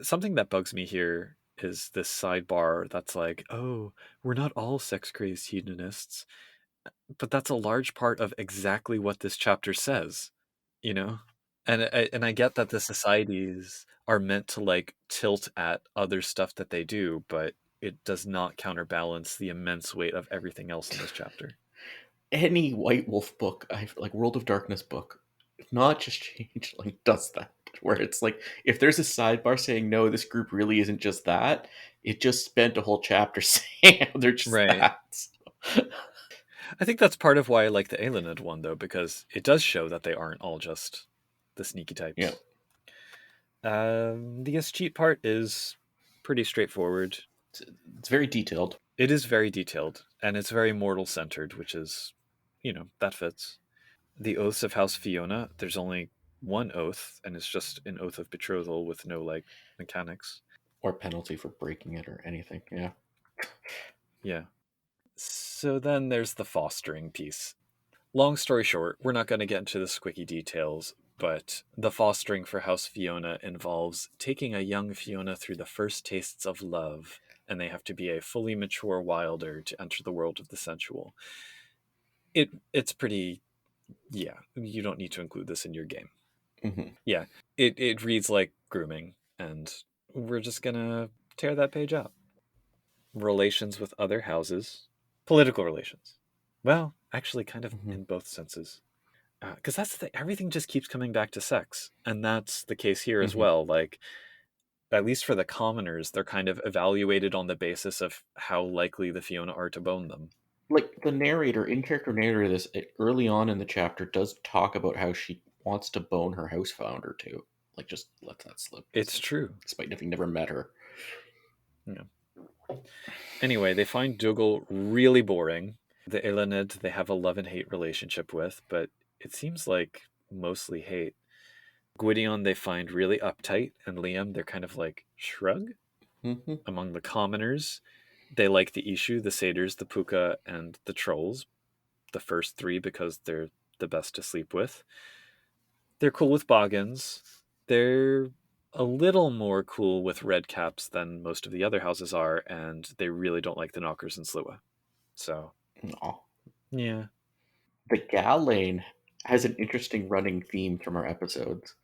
something that bugs me here is this sidebar that's like, oh, we're not all sex-crazed hedonists. But that's a large part of exactly what this chapter says, And I get that the societies are meant to tilt at other stuff that they do, but it does not counterbalance the immense weight of everything else in this chapter. Any White Wolf book, World of Darkness book, not just Changeling, does that. Where it's like, if there's a sidebar saying, no, this group really isn't just that, it just spent a whole chapter saying they're just that. So. I think that's part of why I like the Aelinid one, though, because it does show that they aren't all just the sneaky types. Yeah. The escheat part is pretty straightforward. It's very detailed. It is very detailed, and it's very mortal-centered, which is, that fits. The oaths of House Fiona, there's only one oath, and it's just an oath of betrothal with no, mechanics. Or penalty for breaking it or anything, yeah. Yeah. So then there's the fostering piece. Long story short, we're not going to get into the squicky details, but the fostering for House Fiona involves taking a young Fiona through the first tastes of love, and they have to be a fully mature wilder to enter the world of the sensual. It's pretty... Yeah, you don't need to include this in your game. Yeah, it reads like grooming, and we're just going to tear that page out. Relations with other houses. Political relations. Well, actually kind of in both senses. Because that's the thing, everything just keeps coming back to sex. And that's the case here as Mhm. well. Like, at least for the commoners, they're kind of evaluated on the basis of how likely the Fiona are to bone them. Like the narrator, in-character narrator, this early on in the chapter does talk about how she wants to bone her house founder too. Like, just let that slip. It's true. Despite having never met her. Yeah. Anyway, they find Dougal really boring. The Elened they have a love and hate relationship with, but it seems like mostly hate. Gwydion they find really uptight, and Liam they're kind of like shrug. Mm-hmm. Among the commoners, they like the Ishu, the Satyrs, the Puka, and the Trolls. The first three because they're the best to sleep with. They're cool with Boggins. They're a little more cool with Redcaps than most of the other houses are, and they really don't like the Knockers and Slua. So, Aw. yeah. The Gal Lane has an interesting running theme from our episodes.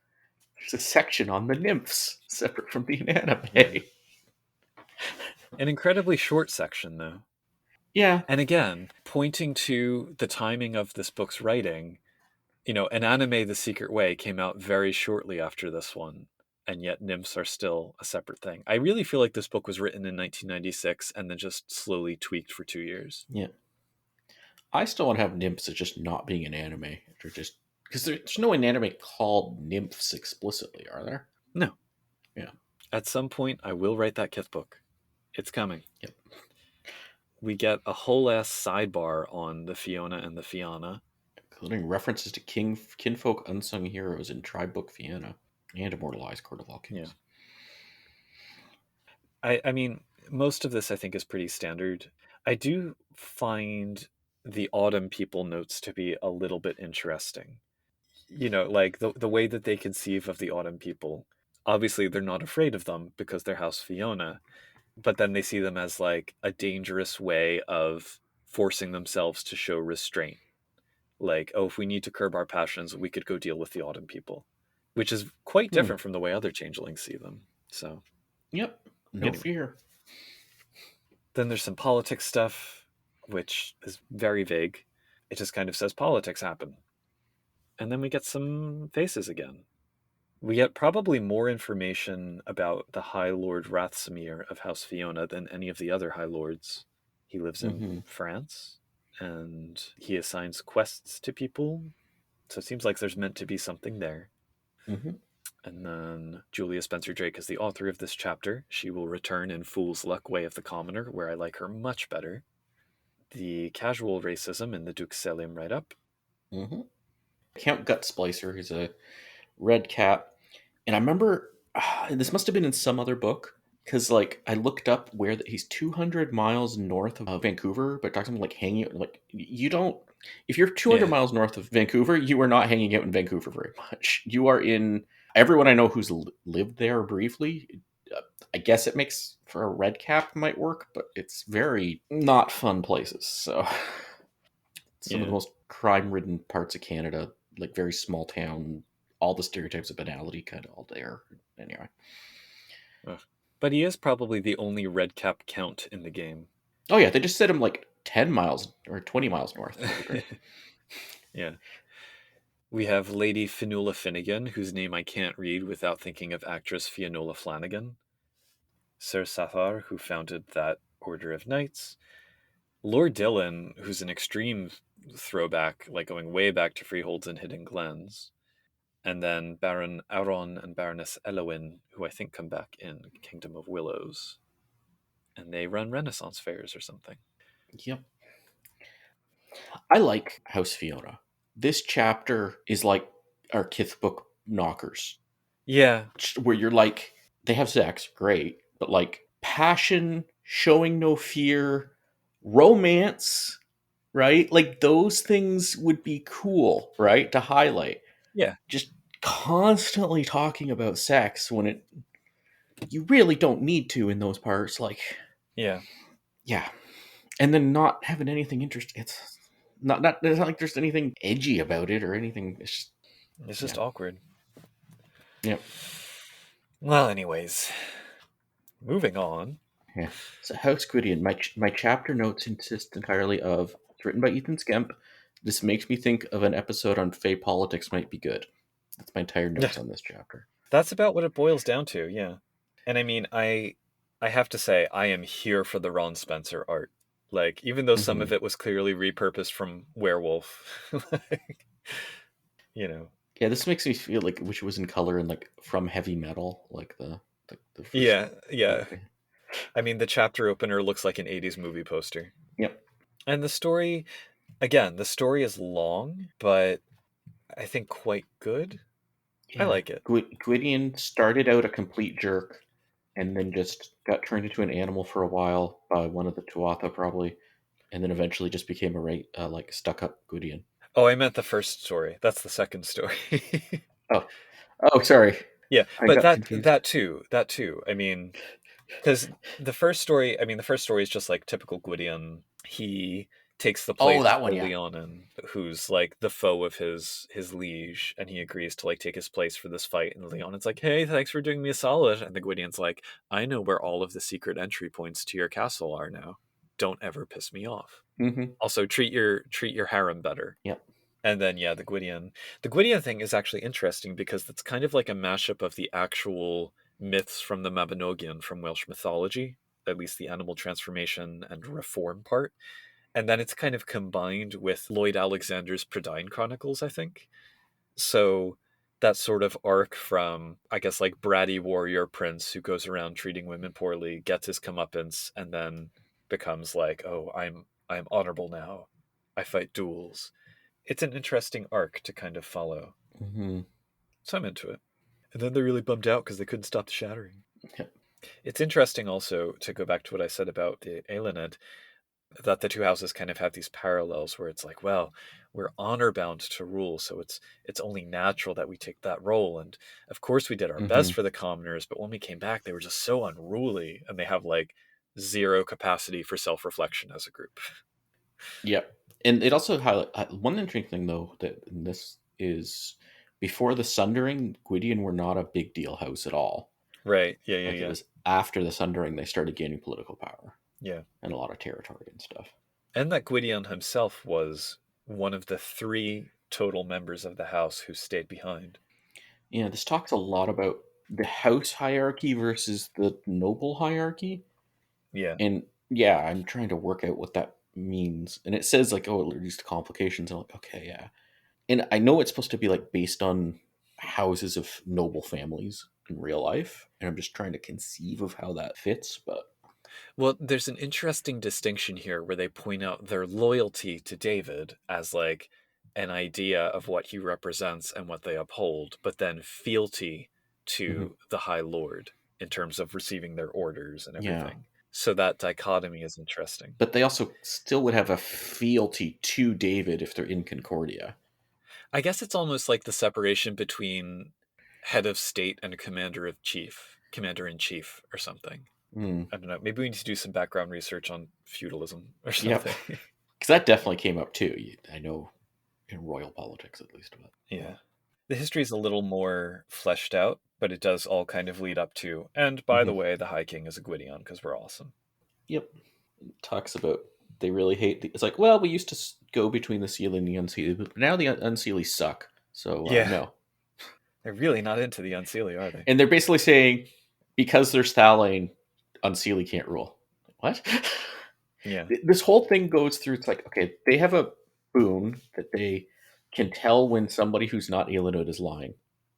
There's a section on the nymphs, separate from the anime. Yeah. An incredibly short section, though. Yeah. And again, pointing to the timing of this book's writing, an anime, The Secret Way, came out very shortly after this one, and yet nymphs are still a separate thing. I really feel like this book was written in 1996 and then just slowly tweaked for 2 years. Yeah. I still want to have nymphs as just not being an anime. Or just because there's no anime called nymphs explicitly, are there? No. Yeah. At some point, I will write that Kithbook. It's coming. Yep. We get a whole ass sidebar on the Fiona and the Fianna, including references to kinfolk unsung heroes in Tribe Book Fiona and Immortalized Court of All Kings. Yeah. I mean, most of this I think is pretty standard. I do find the Autumn People notes to be a little bit interesting. Like the way that they conceive of the Autumn People. Obviously, they're not afraid of them because they're House Fiona, but then they see them as like a dangerous way of forcing themselves to show restraint. Like, oh, if we need to curb our passions, we could go deal with the Autumn People, which is quite different from the way other changelings see them. So, yep, no fear. Then there's some politics stuff, which is very vague. It just kind of says politics happen. And then we get some faces again. We get probably more information about the High Lord Rathsamir of House Fiona than any of the other High Lords. He lives in France, and he assigns quests to people. So it seems like there's meant to be something there. Mm-hmm. And then Julia Spencer Drake is the author of this chapter. She will return in Fool's Luck, Way of the Commoner, where I like her much better. The casual racism in the Duke Selim write-up. Mm-hmm. Count Gut Splicer is a red cap. And I remember, this must have been in some other book, because like I looked up where he's 200 miles north of Vancouver, but talking like hanging out, like you don't, if you're 200 miles north of Vancouver, you are not hanging out in Vancouver very much. You are in, everyone I know who's lived there briefly, I guess it makes for a red cap might work, but it's very not fun places. So some of the most crime-ridden parts of Canada, like very small town, all the stereotypes of banality kind of all there. Anyway. But he is probably the only red cap count in the game. Oh yeah, they just set him like 10 miles or 20 miles north. Yeah. We have Lady Fionnuala Finnegan, whose name I can't read without thinking of actress Fionnuala Flanagan. Sir Sathar, who founded that Order of Knights. Lord Dillon, who's an extreme throwback, like going way back to Freeholds and Hidden Glens. And then Baron Auron and Baroness Elowin, who I think come back in Kingdom of Willows. And they run Renaissance fairs or something. Yep. I like House Fiona. This chapter is like our Kithbook knockers. Yeah. Where you're like, they have sex, great, but like passion, showing no fear, romance, right? Like those things would be cool, right? To highlight. Yeah. Just constantly talking about sex when you really don't need to in those parts. Like, yeah. And then not having anything interesting. It's not like there's anything edgy about it or anything. It's just awkward. Yep. Well, anyways, moving on. Yeah. So House Gwydion, my chapter notes consist entirely of, it's written by Ethan Skemp, This makes me think of an episode on Fey politics might be good. That's my entire notes on this chapter. That's about what it boils down to, yeah. And I mean, I have to say, I am here for the Ron Spencer art. Like, even though some of it was clearly repurposed from Werewolf, like, you know. Yeah, this makes me feel like which was in color and like from heavy metal, like the first Yeah. movie. I mean, the chapter opener looks like an 80s movie poster. Yep. And the story, again, the story is long, but I think quite good. Yeah. I like it. Gwydion started out a complete jerk and then just got turned into an animal for a while by one of the Tuatha probably, and then eventually just became a like stuck-up Gwydion. Oh, I meant the first story. That's the second story. Oh, sorry. Yeah, I but got confused. that too. I mean, because the first story is just like typical Gwydion. He takes the place that one, of yeah. Leonin, who's like the foe of his liege, and he agrees to like take his place for this fight. And Leonin's like, "Hey, thanks for doing me a solid." And the Gwydion's like, "I know where all of the secret entry points to your castle are now. Don't ever piss me off. Mm-hmm. Also, treat your harem better." Yep. And then the Gwydion thing is actually interesting because it's kind of like a mashup of the actual myths from the Mabinogion from Welsh mythology, at least the animal transformation and reform part. And then it's kind of combined with Lloyd Alexander's Prydain Chronicles, I think. So that sort of arc from, I guess, like bratty warrior prince who goes around treating women poorly, gets his comeuppance, and then becomes like, "Oh, I'm honorable now. I fight duels." It's an interesting arc to kind of follow. Mm-hmm. So I'm into it. And then they're really bummed out because they couldn't stop the shattering. Yep. It's interesting also to go back to what I said about the Eiluned, that the two houses kind of have these parallels where it's like, well, we're honor bound to rule, so it's only natural that we take that role. And of course we did our best for the commoners, but when we came back, they were just so unruly, and they have like zero capacity for self-reflection as a group. Yep. And it also highlights one interesting thing, though, that in this is before the Sundering, Gwydion were not a big deal house at all. Right. It was after the Sundering they started gaining political power. Yeah. And a lot of territory and stuff. And that Gwydion himself was one of the 3 total members of the house who stayed behind. Yeah, this talks a lot about the house hierarchy versus the noble hierarchy. Yeah. And yeah, I'm trying to work out what that means. And it says like, oh, it leads to complications. I'm like, okay, yeah. And I know it's supposed to be like based on houses of noble families in real life. And I'm just trying to conceive of how that fits, but well, there's an interesting distinction here where they point out their loyalty to David as like an idea of what he represents and what they uphold, but then fealty to the High Lord in terms of receiving their orders and everything. Yeah. So that dichotomy is interesting. But they also still would have a fealty to David if they're in Concordia. I guess it's almost like the separation between head of state and commander in chief or something. I don't know. Maybe we need to do some background research on feudalism or something. Because that definitely came up too. I know in royal politics at least. But yeah. The history is a little more fleshed out, but it does all kind of lead up to. And by the way, the High King is a Gwydion because we're awesome. Yep. It talks about they really hate it's like, well, we used to go between the Seelie and the Unseelie, but now the Unseelie suck. So no. They're really not into the Unseelie, are they? And they're basically saying because there's Thalane, Unseelie can't rule. What? Yeah. This whole thing goes through. It's like, okay, they have a boon that they can tell when somebody who's not Eiluned is lying.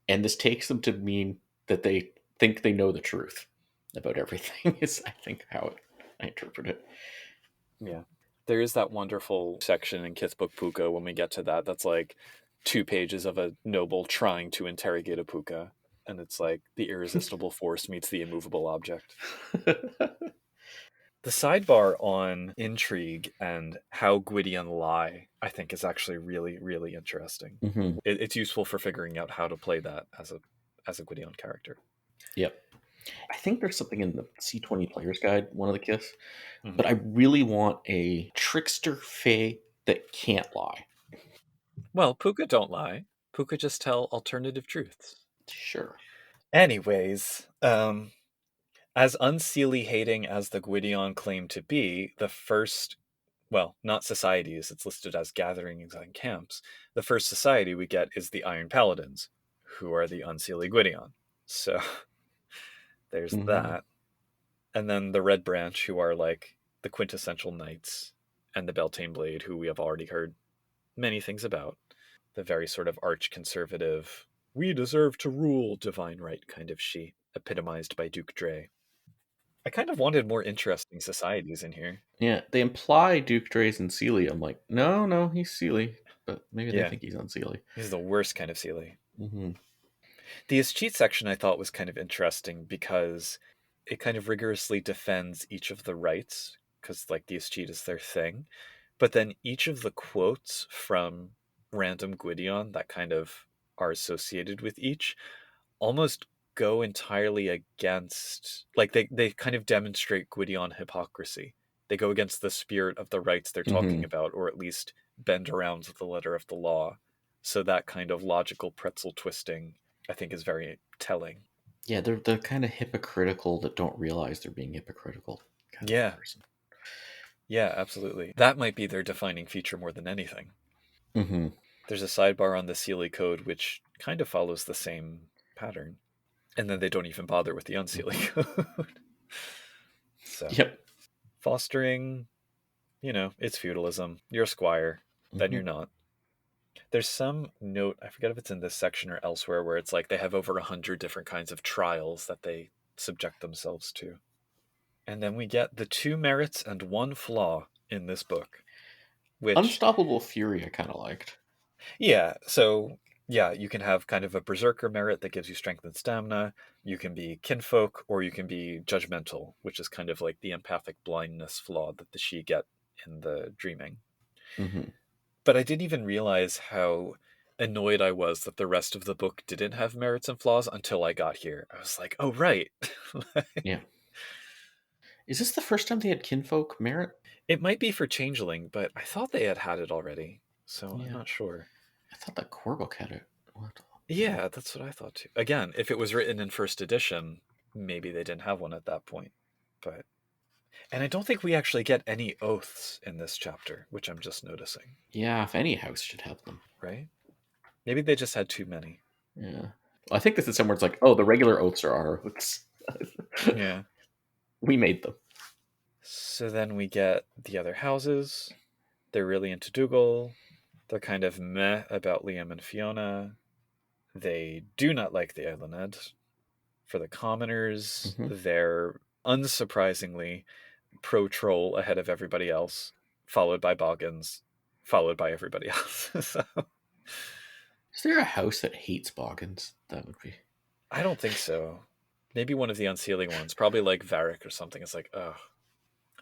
And this takes them to mean that they think they know the truth about everything is, I think, how I interpret it. Yeah. There is that wonderful section in Kithbook Puka when we get to that. That's like 2 pages of a noble trying to interrogate a puka. And it's like the irresistible force meets the immovable object. The sidebar on intrigue and how Gwydion lie, I think, is actually really, really interesting. It's useful for figuring out how to play that as a Gwydion character. Yep. I think there's something in the C20 Player's Guide, one of the kiths, but I really want a trickster fae that can't lie. Well, puka don't lie. Puka just tell alternative truths. Sure. Anyways, as unseelie hating as the Gwydion claim to be, the first well, not societies, it's listed as gatherings and camps. The first society we get is the Iron Paladins, who are the Unseelie Gwydion. So there's that. And then the Red Branch, who are like the quintessential knights, and the Beltane Blade, who we have already heard many things about. The very sort of arch-conservative, we deserve to rule, divine right kind of she, epitomized by Duke Dre. I kind of wanted more interesting societies in here. Yeah, they imply Duke Dre's and Seelie. I'm like, no, he's Seelie. But maybe they think he's on Seelie. He's the worst kind of Seelie. Mm-hmm. The escheat section I thought was kind of interesting because it kind of rigorously defends each of the rights, because like the escheat is their thing. But then each of the quotes from random Gwydion that kind of are associated with each almost go entirely against, like they kind of demonstrate Gwydion hypocrisy. They go against the spirit of the rights they're talking about, or at least bend around the letter of the law. So that kind of logical pretzel twisting, I think, is very telling. Yeah, they're kind of hypocritical that don't realize they're being hypocritical. Yeah. Yeah, absolutely. That might be their defining feature more than anything. Mm-hmm. There's a sidebar on the Seelie code which kind of follows the same pattern. And then they don't even bother with the Unseelie code. So, yep. Fostering, it's feudalism. You're a squire, then you're not. There's some note, I forget if it's in this section or elsewhere, where it's like they have over 100 different kinds of trials that they subject themselves to. And then we get the 2 merits and 1 flaw in this book. Which, Unstoppable Fury I kind of liked. Yeah, so you can have kind of a berserker merit that gives you strength and stamina. You can be kinfolk, or you can be judgmental, which is kind of like the empathic blindness flaw that the she get in the dreaming. But I didn't even realize how annoyed I was that the rest of the book didn't have merits and flaws until I got here. I was like, oh, right. Yeah. Is this the first time they had kinfolk merit? It might be for Changeling, but I thought they had it already, so I'm not sure. I thought that core book had it. What? Yeah, that's what I thought too. Again, if it was written in first edition, maybe they didn't have one at that point. And I don't think we actually get any oaths in this chapter, which I'm just noticing. Yeah, if any house should have them. Right? Maybe they just had too many. Yeah. Well, I think this is somewhere it's like, oh, the regular oaths are our oaths. Yeah. We made them. So then we get the other houses. They're really into Dougal. They're kind of meh about Liam and Fiona. They do not like the Eiluned. For the commoners, they're unsurprisingly pro-troll ahead of everybody else, followed by Boggins, followed by everybody else. So, is there a house that hates Boggins? That would be... I don't think so. Maybe one of the unsealing ones, probably like Varric or something. It's like, ugh.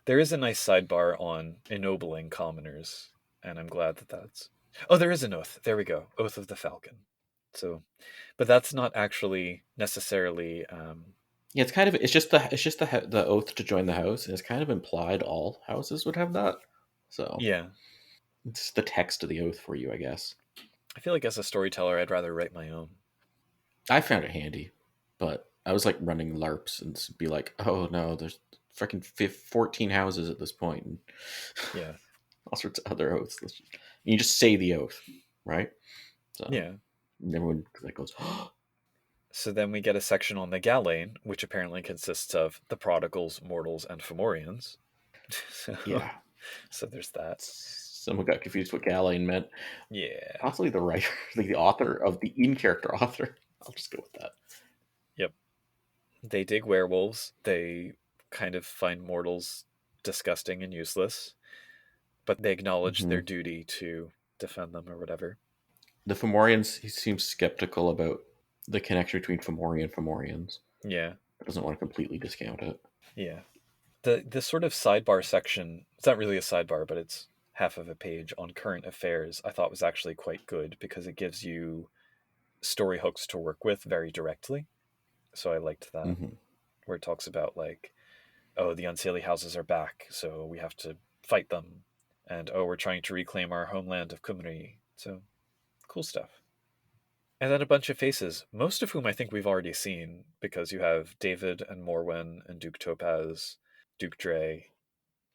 There is a nice sidebar on ennobling commoners, and I'm glad that that's... Oh, there is an oath. There we go. Oath of the Falcon. So, but that's not actually necessarily... Yeah, it's just the oath to join the house, and it's kind of implied all houses would have that. So yeah, it's the text of the oath for you, I guess. I feel like as a storyteller, I'd rather write my own. I found it handy, but I was like running LARPs and be like, oh no, there's freaking 14 houses at this point, and yeah, all sorts of other oaths. You just say the oath, right? So yeah. And everyone like goes. Oh. So then we get a section on the Gallane, which apparently consists of the Prodigals, Mortals, and Fomorians. Yeah. So there's that. Someone got confused what Gallane meant. Yeah. Possibly the writer, the author of the in-character author. I'll just go with that. Yep. They dig werewolves. They kind of find mortals disgusting and useless, but they acknowledge their duty to defend them or whatever. The Fomorians, he seems skeptical about the connection between Fomorian and Fomorians. Yeah. Doesn't want to completely discount it. Yeah. The sort of sidebar section, it's not really a sidebar, but it's half of a page on current affairs, I thought was actually quite good because it gives you story hooks to work with very directly. So I liked that. Where it talks about like, oh, the Unseelie Houses are back, so we have to fight them. And oh, we're trying to reclaim our homeland of Cymru. So cool stuff. And then a bunch of faces, most of whom I think we've already seen, because you have David and Morwen and Duke Topaz, Duke Dre,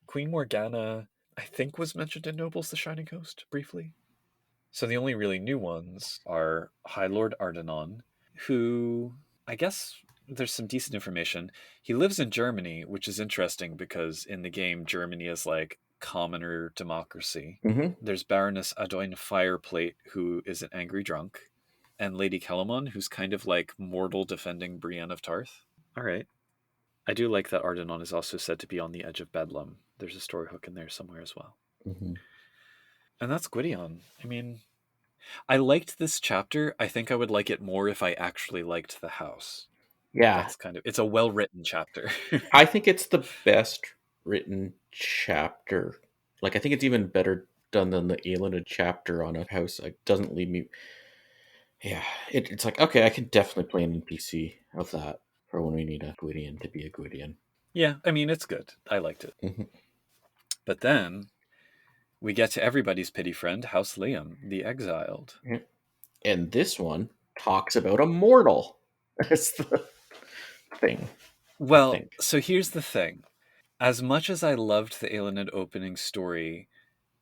Queen Morgana. I think was mentioned in Nobles the Shining Host briefly. So the only really new ones are High Lord Ardenon, who, I guess there's some decent information. He lives in Germany, which is interesting because in the game, Germany is like commoner democracy. Mm-hmm. There's Baroness Adoin Fireplate, who is an angry drunk, and Lady Kellamon, who's kind of like mortal defending Brienne of Tarth. All right. I do like that Ardenon is also said to be on the edge of Bedlam. There's a story hook in there somewhere as well. Mm-hmm. And that's Gwydion. I mean, I liked this chapter. I think I would like it more if I actually liked the house. Yeah. That's it's a well-written chapter. I think it's the best written chapter. Like, I think it's even better done than the Aelined chapter on a house. Like, doesn't leave me. Yeah, it's like, okay, I can definitely play an NPC of that for when we need a Gwydion to be a Gwydion. Yeah, I mean, it's good. I liked it. Mm-hmm. But then we get to everybody's pity friend, House Liam, the Exiled. And this one talks about a mortal. That's the thing. Well, so here's the thing. As much as I loved the Aelined opening story,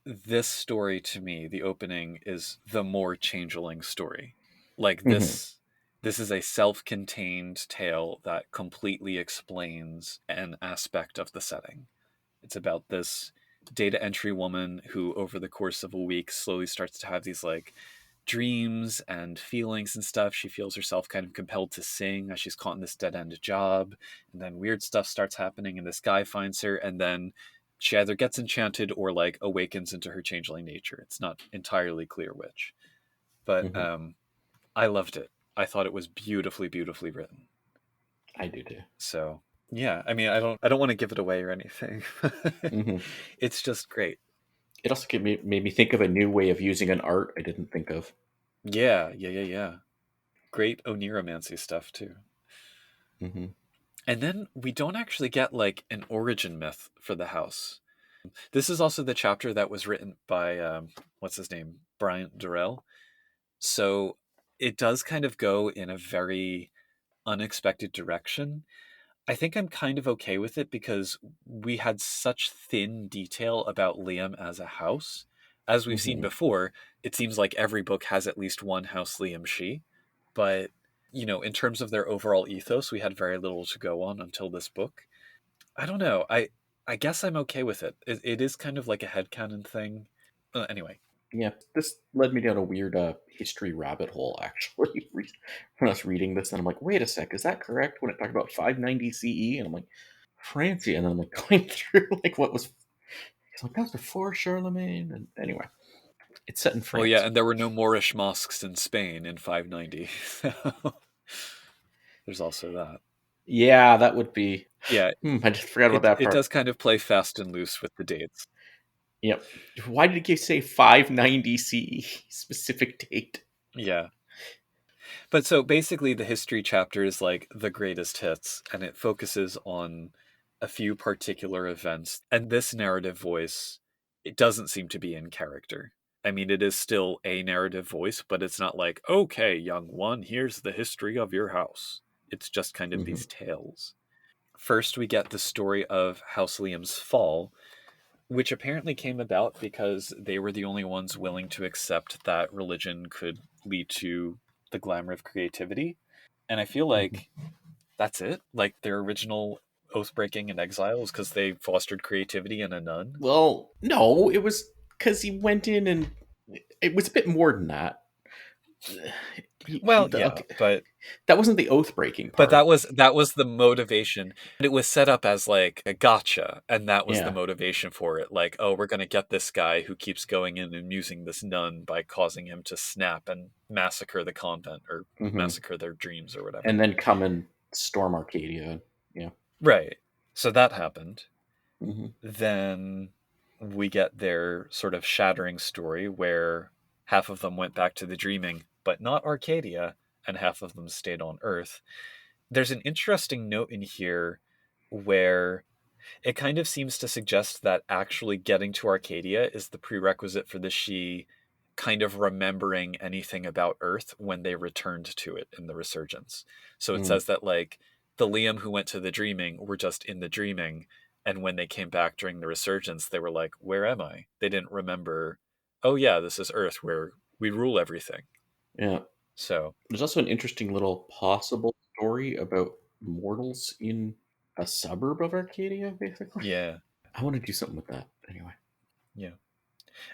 this story to me, the opening, is the more Changeling story. Like this is a self-contained tale that completely explains an aspect of the setting. It's about this data entry woman who over the course of a week slowly starts to have these like dreams and feelings and stuff. She feels herself kind of compelled to sing as she's caught in this dead-end job, and then weird stuff starts happening and this guy finds her, and then she either gets enchanted or like awakens into her changeling nature. It's not entirely clear which, but I loved it. I thought it was beautifully written. I do too. So yeah, I mean, I don't want to give it away or anything. It's just great. It also made me think of a new way of using an art I didn't think of. Yeah. Great Oniromancy stuff too. Mm-hmm. And then we don't actually get like an origin myth for the house. This is also the chapter that was written by what's his name, Bryant Durrell. So it does kind of go in a very unexpected direction. I think I'm kind of okay with it because we had such thin detail about Liam as a house. As we've seen before, it seems like every book has at least one house Liam she. But, you know, in terms of their overall ethos, we had very little to go on until this book. I don't know. I guess I'm okay with it. It is kind of like a headcanon thing. Anyway. Yeah, this led me down a weird history rabbit hole, actually. When I was reading this, and I'm like, wait a sec, is that correct? When it talked about 590 CE? And I'm like, Francie. And then I'm like going through like what was... It's like, that was before Charlemagne. And anyway, it's set in France. Oh, yeah, and there were no Moorish mosques in Spain in 590. There's also that. Yeah, that would be... Yeah. I just forgot about that part. It does kind of play fast and loose with the dates. Yep. Why did you say 590 CE? Specific date. Yeah. But so basically the history chapter is like the greatest hits, and it focuses on a few particular events. And this narrative voice, it doesn't seem to be in character. I mean, it is still a narrative voice, but it's not like, okay, young one, here's the history of your house. It's just kind of these tales. First, we get the story of House Liam's fall, which apparently came about because they were the only ones willing to accept that religion could lead to the glamour of creativity. And I feel like that's it. Like their original oath breaking and exile was because they fostered creativity in a nun. Well, no, it was because he went in and it was a bit more than that. But that wasn't the oath breaking part. But that was the motivation. And it was set up as like a gotcha, and that was the motivation for it. Like, oh, we're gonna get this guy who keeps going in and amusing this nun by causing him to snap and massacre the convent or massacre their dreams or whatever. And then come and storm Arcadia. Yeah. Right. So that happened. Then we get their sort of shattering story where half of them went back to the dreaming, but not Arcadia, and half of them stayed on Earth. There's an interesting note in here where it kind of seems to suggest that actually getting to Arcadia is the prerequisite for the Sidhe kind of remembering anything about Earth when they returned to it in the Resurgence. So it says that like the Liam who went to the dreaming were just in the dreaming, And when they came back during the resurgence, they were like, where am I? They didn't remember, oh yeah, this is Earth where we rule everything. Yeah. So There's also an interesting little possible story about mortals in a suburb of Arcadia, basically. yeah, I want to do something with that anyway. yeah.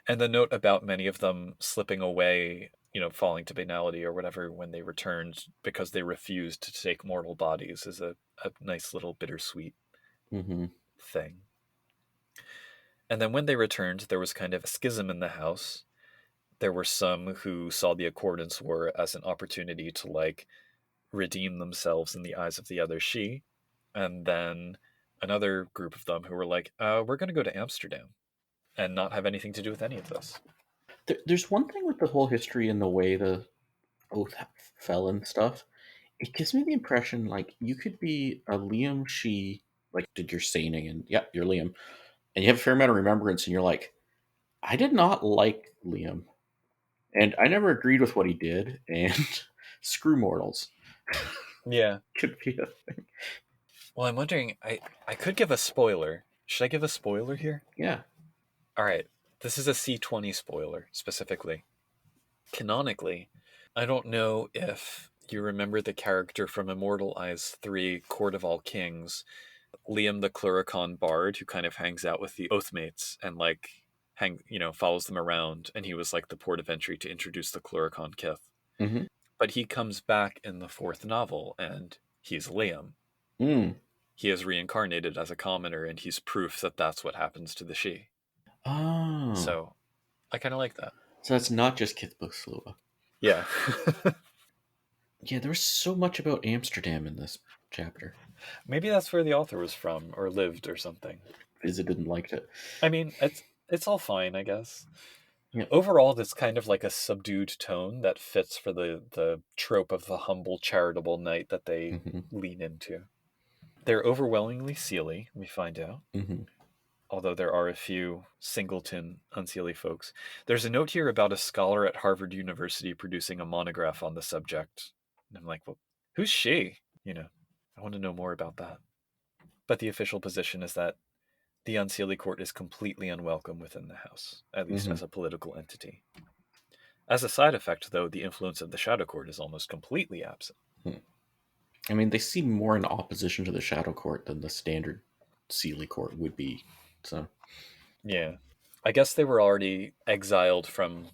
And the note about many of them slipping away, falling to banality or whatever when they returned because they refused to take mortal bodies is a nice little bittersweet Mm-hmm. thing. And then when they returned, there was kind of a schism in the house. There were some who saw the Accordance War as an opportunity to, like, redeem themselves in the eyes of the other she. And then another group of them who were like, we're going to go to Amsterdam and not have anything to do with any of this. There's one thing with the whole history and the way the oath fell and stuff. It gives me the impression like you could be a Liam she like did your seining and yep, you're Liam. And you have a fair amount of remembrance and you're like, I did not like Liam. And I never agreed with what he did, and screw mortals. Yeah. Could be a thing. Well, I'm wondering, I could give a spoiler. Should I give a spoiler here? Yeah. All right. This is a C20 spoiler, specifically. Canonically, I don't know if you remember the character from Immortal Eyes 3, Court of All Kings, Liam the Cluricon Bard, who kind of hangs out with the Oathmates and, like, follows them around, and he was like the port of entry to introduce the Cluricon Kith. Mm-hmm. But he comes back in the fourth novel, and he's Liam. Mm. He is reincarnated as a commoner, and he's proof that that's what happens to the she. Oh. So I kind of like that. So that's not just Kithbooks, Lua. Yeah. Yeah, there was so much about Amsterdam in this chapter. Maybe that's where the author was from, or lived, or something. Visited and liked it. I mean, it's all fine, I guess. Yeah. Overall, it's kind of like a subdued tone that fits for the trope of the humble, charitable knight that they lean into. They're overwhelmingly Seelie, we find out. Mm-hmm. Although there are a few singleton unseelie folks. There's a note here about a scholar at Harvard University producing a monograph on the subject. And I'm like, well, who's she? I want to know more about that. But the official position is that the Unseelie court is completely unwelcome within the house, at least as a political entity. As a side effect, though, the influence of the Shadow Court is almost completely absent. I mean, they seem more in opposition to the Shadow Court than the standard Seelie Court would be. So, yeah, I guess they were already exiled from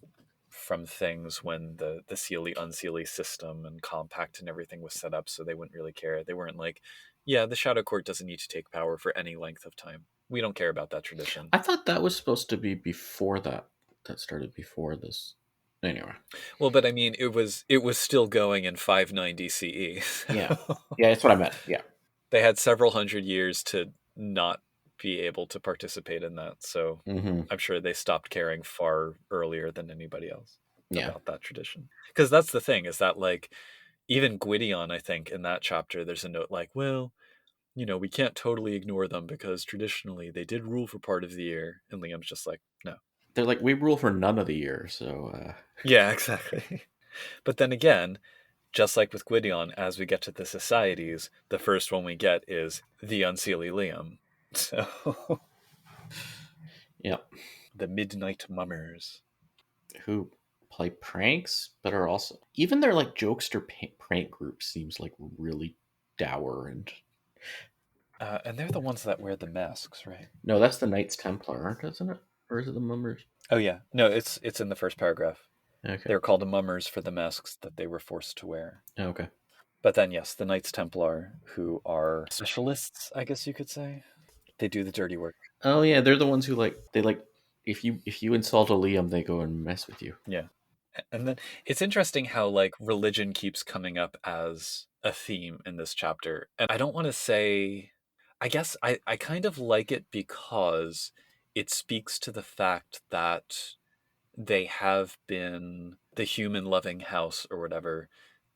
things when the Seelie Unseelie system and compact and everything was set up, so they wouldn't really care. They weren't like, yeah, the Shadow Court doesn't need to take power for any length of time. We don't care about that tradition. I thought that was supposed to be before that. That started before this. Anyway. Well, but I mean, it was still going in 590 CE. Yeah. Yeah, that's what I meant. Yeah. They had several hundred years to not be able to participate in that, so I'm sure they stopped caring far earlier than anybody else about that tradition. Because that's the thing, is that, like, even Gwydion, I think, in that chapter, there's a note like, well, we can't totally ignore them because traditionally they did rule for part of the year. And Liam's just like, no. They're like, we rule for none of the year, so... Yeah, exactly. But then again, just like with Gwydion, as we get to the societies, the first one we get is the Unseelie Liam. So... Yep. The Midnight Mummers. Who play pranks, but are also... Even their, like, jokester prank group seems, like, really dour and... And they're the ones that wear the masks, right? No, that's the Knights Templar, isn't it? Or is it the Mummers? Oh, yeah. No, it's in the first paragraph. Okay. They're called the Mummers for the masks that they were forced to wear. Okay. But then, yes, the Knights Templar, who are specialists, I guess you could say. They do the dirty work. Oh, yeah, they're the ones who, like, if you insult a Liam, they go and mess with you. Yeah. And then it's interesting how, like, religion keeps coming up as a theme in this chapter. And I don't want to say... I guess I kind of like it because it speaks to the fact that they have been the human-loving house or whatever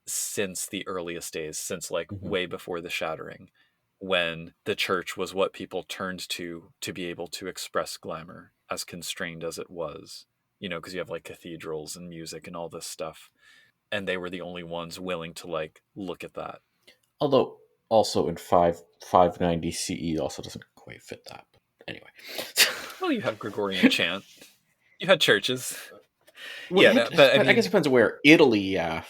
since the earliest days, since, like, way before the Shattering, when the church was what people turned to be able to express glamour, as constrained as it was. Because you have, like, cathedrals and music and all this stuff. And they were the only ones willing to, like, look at that. Although, also in 590 CE also doesn't quite fit that. But anyway. Well, you have Gregorian chant. You had churches. Well, Yeah, but I I guess mean, it depends on where. Italy, yeah.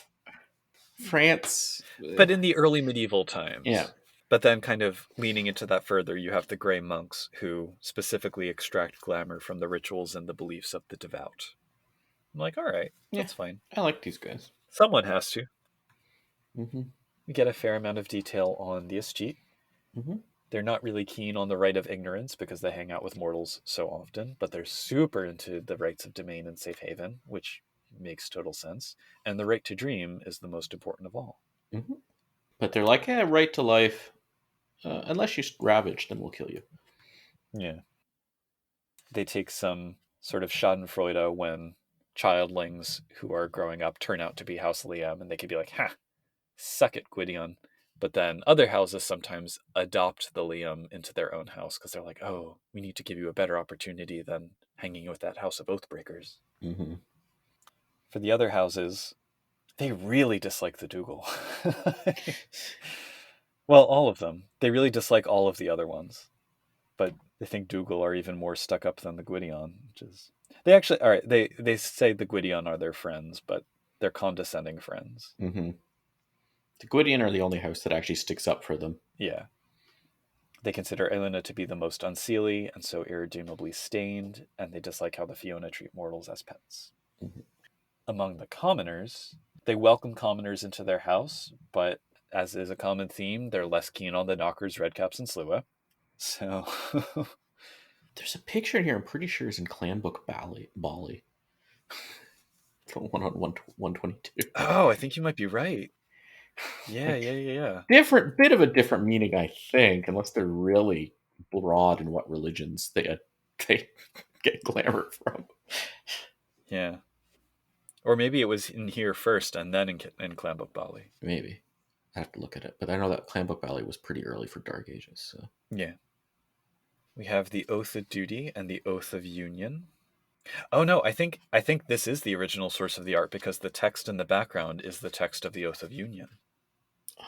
France. but in the early medieval times. Yeah. But then kind of leaning into that further, you have the Grey Monks who specifically extract glamour from the rituals and the beliefs of the devout. I'm like, all right, that's fine. I like these guys. Someone has to. Mm-hmm. We get a fair amount of detail on the escheat. Mm-hmm. They're not really keen on the right of ignorance because they hang out with mortals so often, but they're super into the rights of domain and safe haven, which makes total sense. And the right to dream is the most important of all. Mm-hmm. But they're like, right to life. Unless you ravage, then we'll kill you. Yeah. They take some sort of schadenfreude when childlings who are growing up turn out to be House Liam, and they could be like, ha, suck it, Gwydion. But then other houses sometimes adopt the Liam into their own house because they're like, oh, we need to give you a better opportunity than hanging with that house of Oathbreakers. Mm-hmm. For the other houses, they really dislike the Dougal. Well, all of them. They really dislike all of the other ones. But they think Dougal are even more stuck up than the Gwydion, which is... They actually... All right, they say the Gwydion are their friends, but they're condescending friends. Mm-hmm. The Gwydion are the only house that actually sticks up for them. Yeah. They consider Elena to be the most unseelie and so irredeemably stained, and they dislike how the Fiona treat mortals as pets. Mm-hmm. Among the commoners, they welcome commoners into their house, but as is a common theme, they're less keen on the knockers, redcaps, and slua. So... There's a picture in here I'm pretty sure is in Clanbook Bali. The one on 122. Oh, I think you might be right. Yeah. Bit of a different meaning, I think, unless they're really broad in what religions they get glamour from. Yeah. Or maybe it was in here first and then in Clanbook Bali. Maybe. I have to look at it. But I know that Clanbook Valley was pretty early for Dark Ages. So. Yeah. We have the Oath of Duty and the Oath of Union. Oh no, I think this is the original source of the art because the text in the background is the text of the Oath of Union.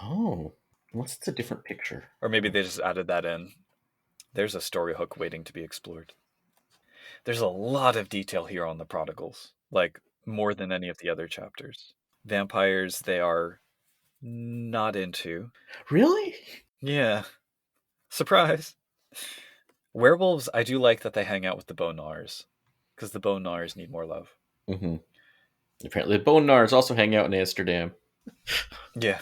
Oh, unless it's a different picture. Or maybe they just added that in. There's a story hook waiting to be explored. There's a lot of detail here on the prodigals, like more than any of the other chapters. Vampires, they are not into. Really? Yeah. Surprise. Werewolves, I do like that they hang out with the Bonars, because the Bonars need more love. Mm-hmm. Apparently the Bonars also hang out in Amsterdam. Yeah.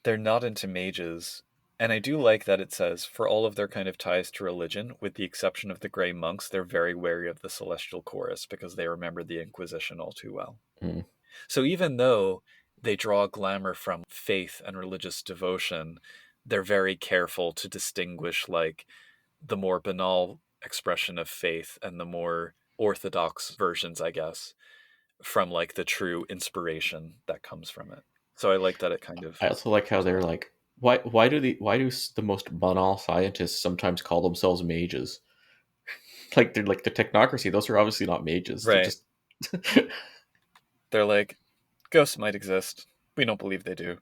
They're not into mages. And I do like that it says, for all of their kind of ties to religion, with the exception of the Grey Monks, they're very wary of the Celestial Chorus because they remember the Inquisition all too well. Mm. So even though they draw glamour from faith and religious devotion, they're very careful to distinguish like the more banal expression of faith and the more orthodox versions, I guess, from like the true inspiration that comes from it. So I like that it kind of... I also like how they're like, why do the most banal scientists sometimes call themselves mages? Like they're like the technocracy. Those are obviously not mages. Right. They're just They're like, ghosts might exist. We don't believe they do.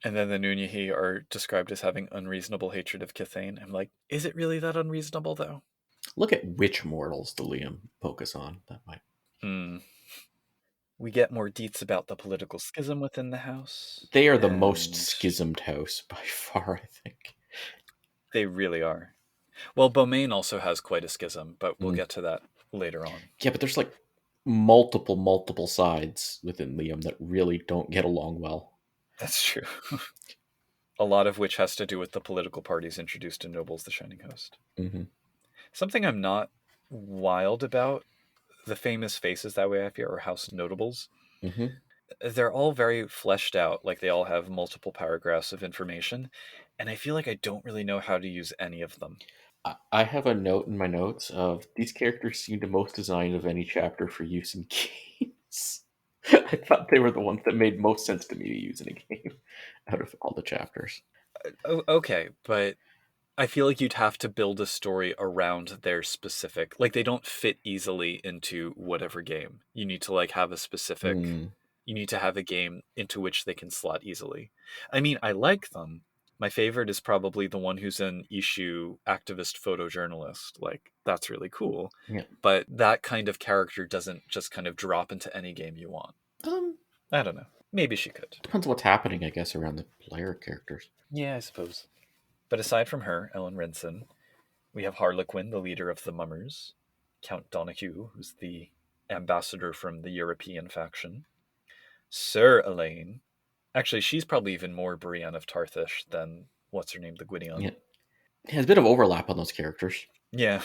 And then the Nunyahi are described as having unreasonable hatred of Kithane. I'm like, is it really that unreasonable, though? look at which mortals the Liam focus on. That might. We get more deets about the political schism within the house. They are the most schismed house by far, I think. They really are. Well, Beaumain also has quite a schism, but we'll get to that later on. Yeah, but there's like multiple sides within Liam that really don't get along well. That's true. A lot of which has to do with the political parties introduced in Noble's The Shining Host. Mm-hmm. Something I'm not wild about, the famous faces that we have here are House Notables. Mm-hmm. They're all very fleshed out, like they all have multiple paragraphs of information, and I feel like I don't really know how to use any of them. I have a note in my notes of these characters seem the most designed of any chapter for use in games. I thought they were the ones that made most sense to me to use in a game out of all the chapters. Okay, but I feel like you'd have to build a story around their specific... Like, they don't fit easily into whatever game. You need to, like, have a specific... You need to have a game into which they can slot easily. I mean, I like them, My favorite is probably the one who's an issue activist photojournalist. Like, that's really cool. Yeah. But that kind of character doesn't just kind of drop into any game you want. I don't know. Maybe she could. Depends on what's happening, I guess, around the player characters. Yeah, I suppose. But aside from her, Ellen Rinson, we have Harlequin, the leader of the Mummers, Count Donahue, who's the ambassador from the European faction, Sir Elaine. Actually, she's probably even more Brienne of Tarthish than what's her name, the Gwydion. Yeah. There's a bit of overlap on those characters. Yeah.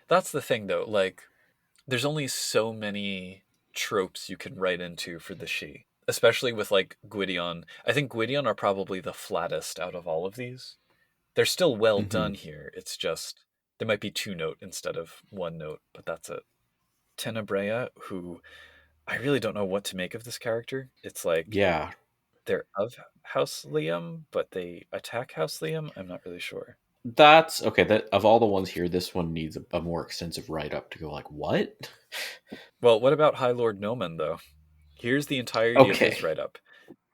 That's the thing, though. Like, there's only so many tropes you can write into for the she, especially with like Gwydion. I think Gwydion are probably the flattest out of all of these. They're still well done here. It's just there might be 2-note instead of 1-note, but that's it. Tenebrea, who I really don't know what to make of this character. It's like Yeah. they're of House Liam, but they attack House Liam. I'm not really sure. That's okay. That of all the ones here, this one needs a more extensive write up to go like, what? Well, what about High Lord Noman, though? Here's the entirety of his write up.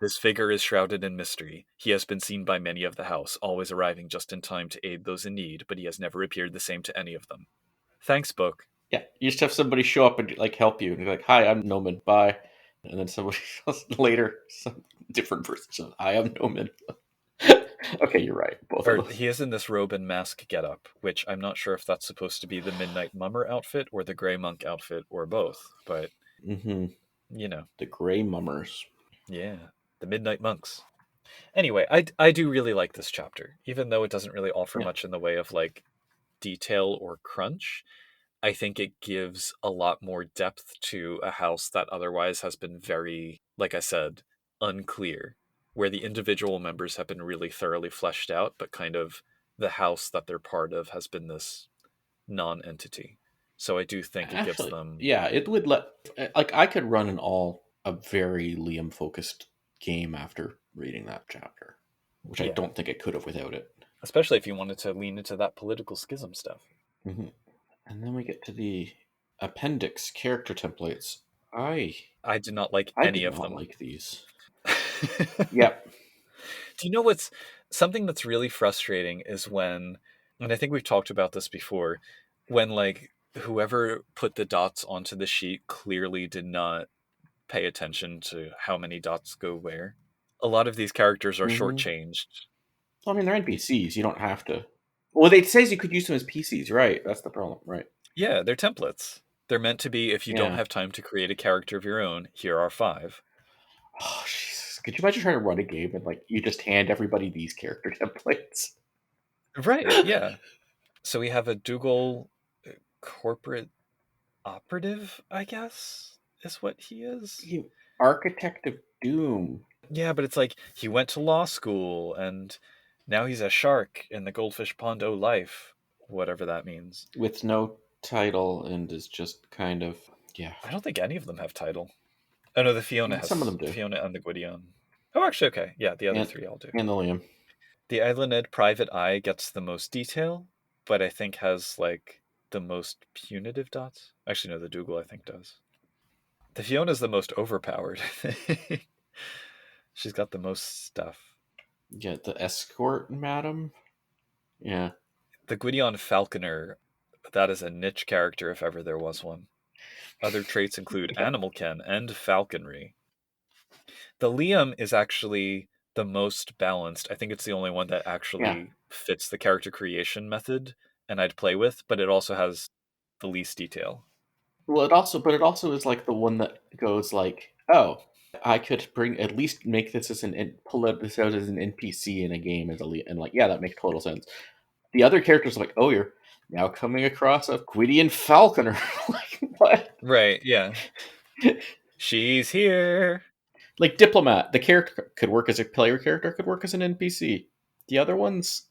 This figure is shrouded in mystery. He has been seen by many of the house, always arriving just in time to aid those in need, but he has never appeared the same to any of them. Thanks, book. Yeah, you just have somebody show up and like help you, and you're like, "Hi, I'm Noman. Bye," and then somebody else later, some different person says, "Hi, I'm Noman." Okay, you're right. Both of those. He is in this robe and mask getup, which I'm not sure if that's supposed to be the Midnight Mummer outfit or the Grey Monk outfit or both, but you know, the Grey Mummers. Yeah, the Midnight Monks. Anyway, I do really like this chapter, even though it doesn't really offer much in the way of like detail or crunch. I think it gives a lot more depth to a house that otherwise has been very, like I said, unclear, where the individual members have been really thoroughly fleshed out, but kind of the house that they're part of has been this non-entity. So I do think it gives them... Yeah, it would let... Like, I could run a very Liam-focused game after reading that chapter, which I don't think I could have without it. Especially if you wanted to lean into that political schism stuff. Mm-hmm. And then we get to the appendix character templates. I did not like any of them. I did not like these. Yep. Do you know what's something that's really frustrating is when, and I think we've talked about this before, when like whoever put the dots onto the sheet clearly did not pay attention to how many dots go where. A lot of these characters are shortchanged. Well, I mean, they're NPCs. You don't have to. Well, it says you could use them as PCs, right? That's the problem, right? Yeah, they're templates. They're meant to be, if you don't have time to create a character of your own, here are 5. Oh, Jesus. Could you imagine trying to run a game and, like, you just hand everybody these character templates? Right, yeah. So we have a Dougal corporate operative, I guess, is what he is. Architect of Doom. Yeah, but it's like he went to law school and now he's a shark in the Goldfish Pond O life, whatever that means. With no title and is just kind of, I don't think any of them have title. Oh no, the Fiona has. Some of them do. Fiona and the Gwydion. Oh, actually, okay. Yeah, the other 3 all do. And the Liam. The Islanded Private Eye gets the most detail, but I think has like the most punitive dots. Actually, no, the Dougal I think does. The Fiona's the most overpowered. She's got the most stuff. Yeah, the escort madam. Yeah. The Gwydion Falconer, that is a niche character if ever there was one. Other traits include animal ken and falconry. The Liam is actually the most balanced. I think it's the only one that actually fits the character creation method and I'd play with, but it also has the least detail. Well, it also is like the one that goes like, oh, I could at least make this pull this out as an NPC in a game as and like, yeah, that makes total sense. The other characters are like, oh, you're now coming across a Gwydion Falconer. Like, what? Right, yeah. She's here. Like Diplomat, the character could work as a player character, could work as an NPC. The other ones,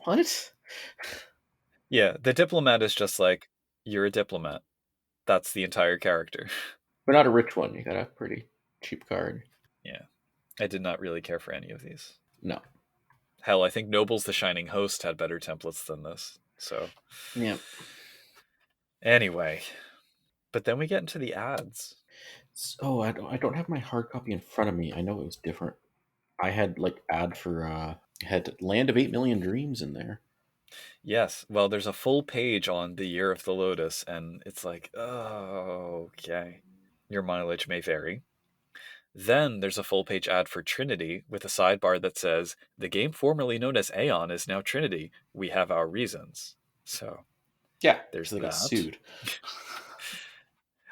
what? Yeah, the Diplomat is just like, you're a diplomat. That's the entire character. But not a rich one. You got a pretty cheap card. Yeah. I did not really care for any of these. No. Hell, I think Noble's the Shining Host had better templates than this. So. Yeah. Anyway. But then we get into the ads. Oh, I don't have my hard copy in front of me. I know it was different. I had like ad for Had Land of 8 Million Dreams in there. Yes. Well, there's a full page on the Year of the Lotus, and it's like, oh, okay. Your mileage may vary. Then there's a full page ad for Trinity with a sidebar that says, the game formerly known as Aeon is now Trinity. We have our reasons. So, Yeah, there's they got that. sued.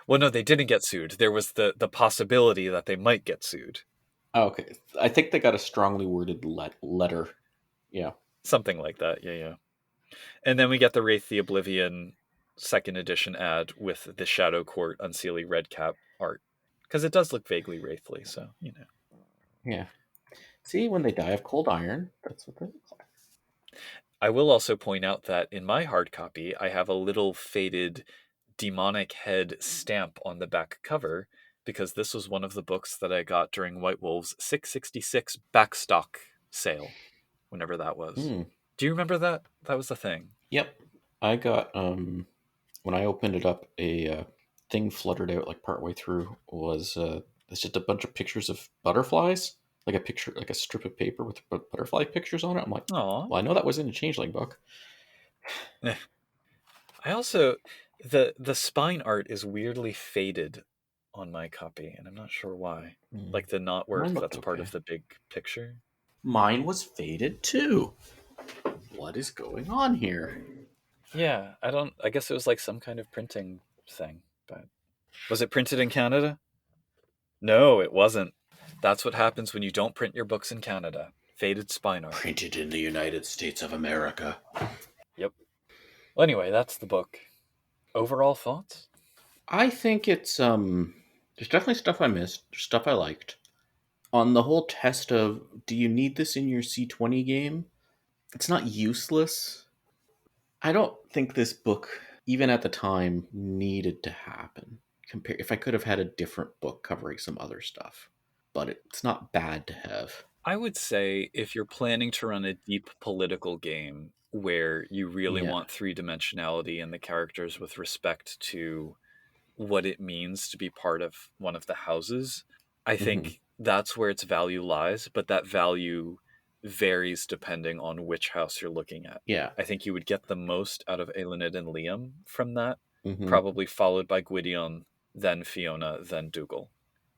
Well, no, they didn't get sued. There was the possibility that they might get sued. Oh, okay. I think they got a strongly worded letter. Yeah. Something like that, yeah. And then we get the Wraith the Oblivion 2nd edition ad with the Shadow Court Unseelie red cap art. Because it does look vaguely wraithly, so, you know. Yeah. See, when they die of cold iron, that's what they look like. I will also point out that in my hard copy, I have a little faded demonic head stamp on the back cover, because this was one of the books that I got during White Wolf's 666 backstock sale, whenever that was. Do you remember that? That was the thing. Yep. I got, when I opened it up, a thing fluttered out like partway through was, it's just a bunch of pictures of butterflies. Like a picture, like a strip of paper with butterfly pictures on it. I'm like, Aw. well, I know that was in a Changeling book. I also, the spine art is weirdly faded on my copy, and I'm not sure why. Like the knot work that's part of the big picture. Mine was faded too. What is going on here? Yeah, I guess it was like some kind of printing thing, but was it printed in Canada? No, it wasn't. That's what happens when you don't print your books in Canada. Faded spine art. Printed in the United States of America. Yep. Well, anyway, that's the book. Overall thoughts? I think it's there's definitely stuff I missed, stuff I liked. On the whole test of do you need this in your C20 game? It's not useless. I don't think this book, even at the time, needed to happen. If I could have had a different book covering some other stuff. But it's not bad to have. I would say if you're planning to run a deep political game where you really want three-dimensionality in the characters with respect to what it means to be part of one of the houses, I think that's where its value lies, but that value varies depending on which house you're looking at. Yeah. I think you would get the most out of Eiluned and Liam from that, probably followed by Gwydion, then Fiona, then Dougal.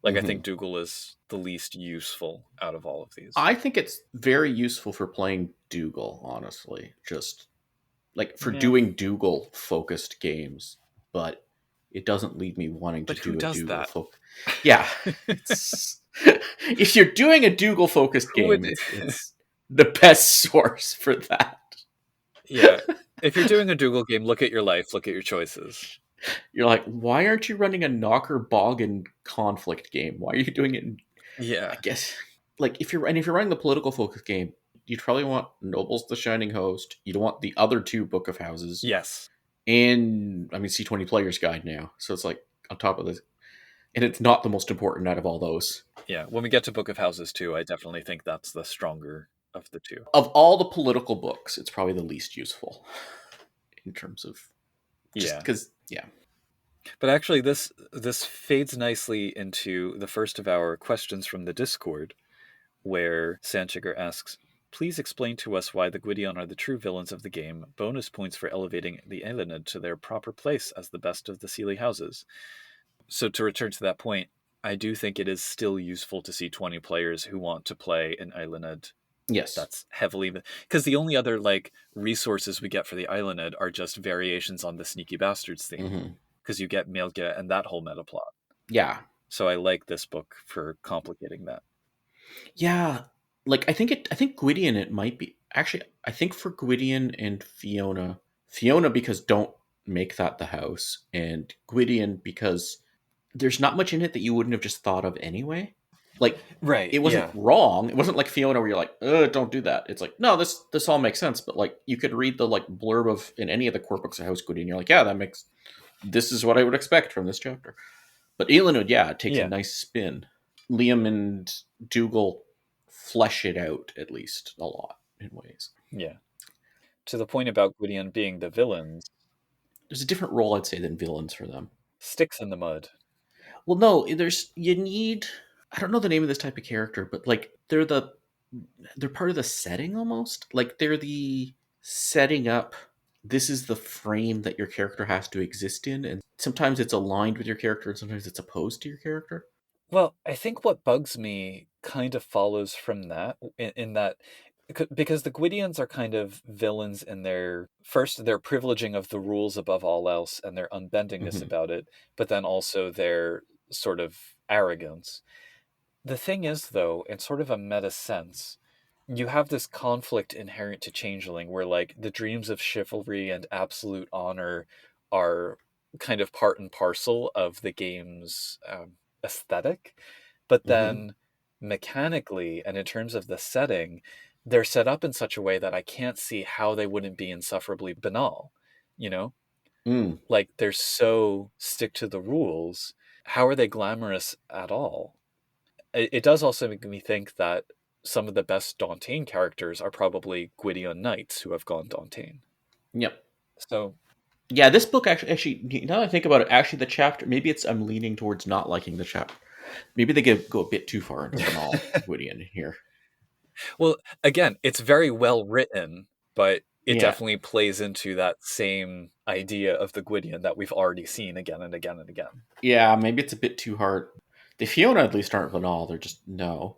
Like, I think Dougal is the least useful out of all of these. I think it's very useful for playing Dougal, honestly. Just, like, for doing Dougal-focused games, but it doesn't leave me wanting to do a Dougal. Yeah. If you're doing a Dougal-focused game, it's the best source for that. Yeah. If you're doing a Dougal game, look at your life, look at your choices. You're like, why aren't you running a Knocker Boggin conflict game? Why are you doing it I guess, like, if you're running the political focus game, you'd probably want Nobles the Shining Host. You'd want the other two Book of Houses. Yes. And, I mean, C20 Player's Guide now. So it's like, on top of this. And it's not the most important out of all those. Yeah, when we get to Book of Houses too, I definitely think that's the stronger of the two. Of all the political books, it's probably the least useful. In terms of... Because, But actually, this fades nicely into the first of our questions from the Discord, where Sanchiger asks, please explain to us why the Gwydion are the true villains of the game. Bonus points for elevating the Eiluned to their proper place as the best of the Seelie Houses. So to return to that point, I do think it is still useful to see 20 players who want to play an Eiluned. Yes. That's heavily... Because the only other resources we get for the Eiluned are just variations on the Sneaky Bastards theme. Because you get Melge and that whole metaplot. Yeah. So I like this book for complicating that. Yeah. Like, I think Gwydion, it might be... Actually, I think for Gwydion and Fiona because don't make that the house, and Gwydion because there's not much in it that you wouldn't have just thought of anyway. Like, right, it wasn't wrong. It wasn't like Fiona where you're like, don't do that. It's like, no, this all makes sense. But, like, you could read the, like, blurb of in any of the core books of House Gwydion, you're like, yeah, this is what I would expect from this chapter. But Eiluned, it takes a nice spin. Liam and Dougal flesh it out, at least, a lot, in ways. Yeah. To the point about Gwydion being the villains... There's a different role, I'd say, than villains for them. Sticks in the mud. Well, no, you need... I don't know the name of this type of character, but, like, they're the they're part of the setting almost. Like they're the setting up. This is the frame that your character has to exist in, and sometimes it's aligned with your character, and sometimes it's opposed to your character. Well, I think what bugs me kind of follows from that, in that because the Gwydions are kind of villains in their privileging of the rules above all else and their unbendingness Hmm. about it, but then also their sort of arrogance. The thing is, though, in sort of a meta sense, you have this conflict inherent to Changeling where, like, the dreams of chivalry and absolute honor are kind of part and parcel of the game's aesthetic. But Hmm. then, mechanically, and in terms of the setting, they're set up in such a way that I can't see how they wouldn't be insufferably banal, you know? Mm. Like, they're so stick to the rules. How are they glamorous at all? It does also make me think that some of the best Dantean characters are probably Gwydion knights who have gone Dantean. Yep. So Yeah, this book actually, now that I think about it, actually the chapter, maybe it's, I'm leaning towards not liking the chapter. Maybe they go a bit too far into banal Gwydion here. well, again, it's very well written, but it Yeah. definitely plays into that same idea of the Gwydion that we've already seen again and again and again. Yeah, maybe it's a bit too hard. The Fiona at least aren't banal, they're just no.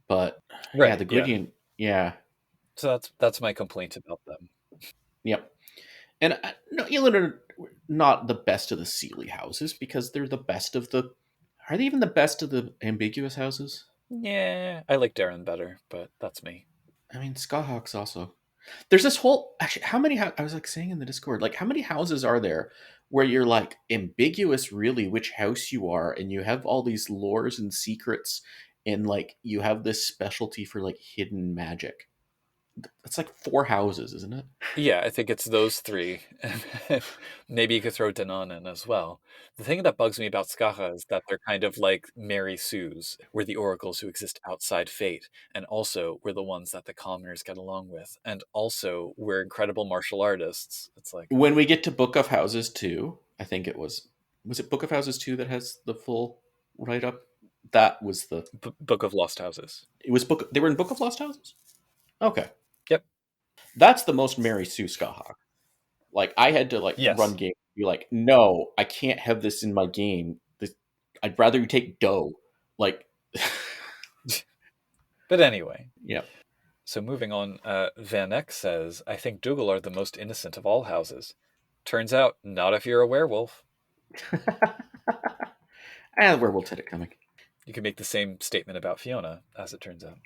But yeah, Right, the yeah. Gwydion, yeah. So that's my complaint about them. Yep. And no, Elan are not the best of the Seelie houses because they're the best of the. Are they even the best of the ambiguous houses? Yeah, I like Darren better, but that's me. I mean, Skyhawks also. There's this whole actually. How many? I was like saying in the Discord, like how many houses are there where you're like ambiguous, really, which house you are, and you have all these lores and secrets, and like you have this specialty for like hidden magic. It's like 4 houses, isn't it? Yeah, I think it's those three. Maybe you could throw Danone in as well. The thing that bugs me about Skaha is that they're kind of like Mary Sue's. We're the oracles who exist outside fate, and also we're the ones that the commoners get along with, and also we're incredible martial artists. It's like When we get to Book of Houses 2, I think it was it Book of Houses 2 that has the full write up? That was the Book of Lost Houses. it was book they were in Book of Lost Houses? Okay. Yep. That's the most Mary Sue Skahawk. Like I had to like run Yes. game be like, no, I can't have this in my game. This I'd rather you take dough. Like But anyway, yeah. so moving on, Van Eck says, I think Dougal are the most innocent of all houses. Turns out, not if you're a werewolf. And werewolf had it coming. You can make the same statement about Fiona, as it turns out.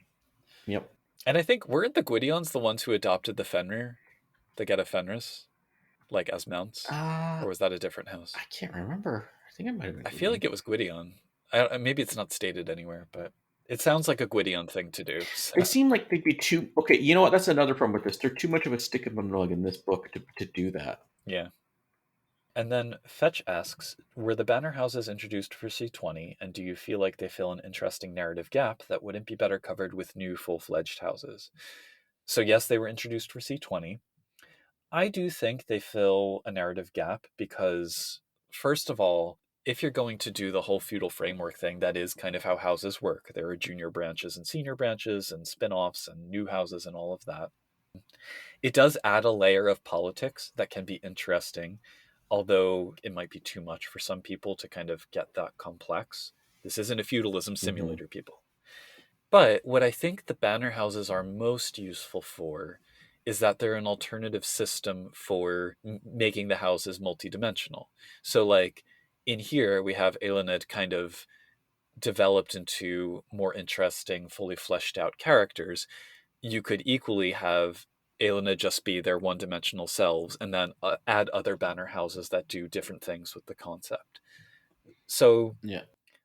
Yep. And I think weren't the Gwydions the ones who adopted the Fenrir, the Geta Fenris, like as mounts, Uh or was that a different house? I can't remember. I think it might have been I feel Gwydion. like it was Gwydion. Maybe it's not stated anywhere, but it sounds like a Gwydion thing to do. They So seem like they'd be too okay. You know what? That's another problem with this. They're too much of a stick in the mud in this book to do that. yeah. And then Fetch asks, were the banner houses introduced for C20, and do you feel like they fill an interesting narrative gap that wouldn't be better covered with new full-fledged houses? So yes, they were introduced for C20. I do think they fill a narrative gap because, first of all, if you're going to do the whole feudal framework thing, that is kind of how houses work. There are junior branches and senior branches and spin offs and new houses and all of that. It does add a layer of politics that can be interesting, although it might be too much for some people to kind of get that complex. This isn't a feudalism Mm-hmm. simulator, people. But what I think the banner houses are most useful for is that they're an alternative system for making the houses multidimensional. So, like in here, we have Elened kind of developed into more interesting, fully fleshed out characters. You could equally have Elened just be their one dimensional selves and then add other banner houses that do different things with the concept. So, Yeah.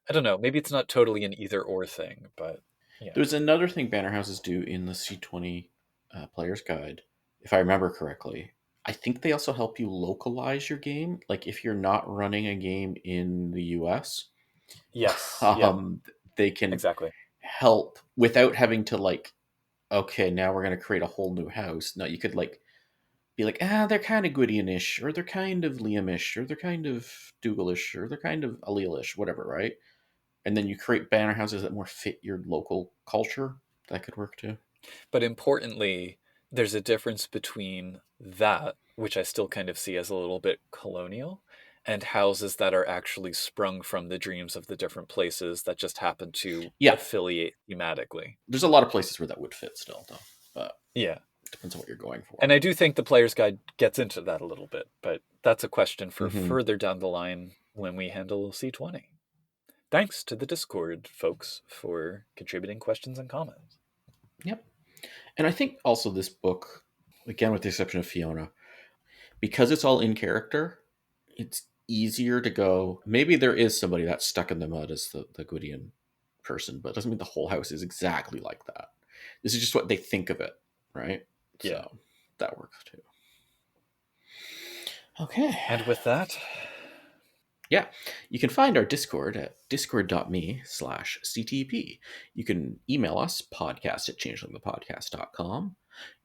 I don't know, maybe it's not totally an either or thing, but yeah. There's another thing banner houses do in the C20 player's guide, if I remember correctly. I think they also help you localize your game. Like if you're not running a game in the US, Yes. Yep. um, they can Exactly. help without having to like, okay, now we're going to create a whole new house. No, you could like be like, they're kind of Gwydion-ish, or they're kind of Liam-ish, or they're kind of Dougal-ish, or they're kind of Allele-ish, whatever, right? And then you create banner houses that more fit your local culture. That could work too. But importantly, there's a difference between that, which I still kind of see as a little bit colonial, and houses that are actually sprung from the dreams of the different places that just happen to affiliate thematically. There's a lot of places where that would fit still, though. But yeah, it depends on what you're going for. And I do think the player's guide gets into that a little bit, but that's a question for further down the line when we handle C20. Thanks to the Discord folks for contributing questions and comments. Yep. And I think also this book, again, with the exception of Fiona, because it's all in character, it's easier to go, maybe there is somebody that's stuck in the mud as the Gwydion person, but it doesn't mean the whole house is exactly like that. This is just what they think of it, right? Yeah. So that works too. Okay. And with that... Yeah, you can find our Discord at discord.me/CTP. You can email us, podcast@changelingthepodcast.com.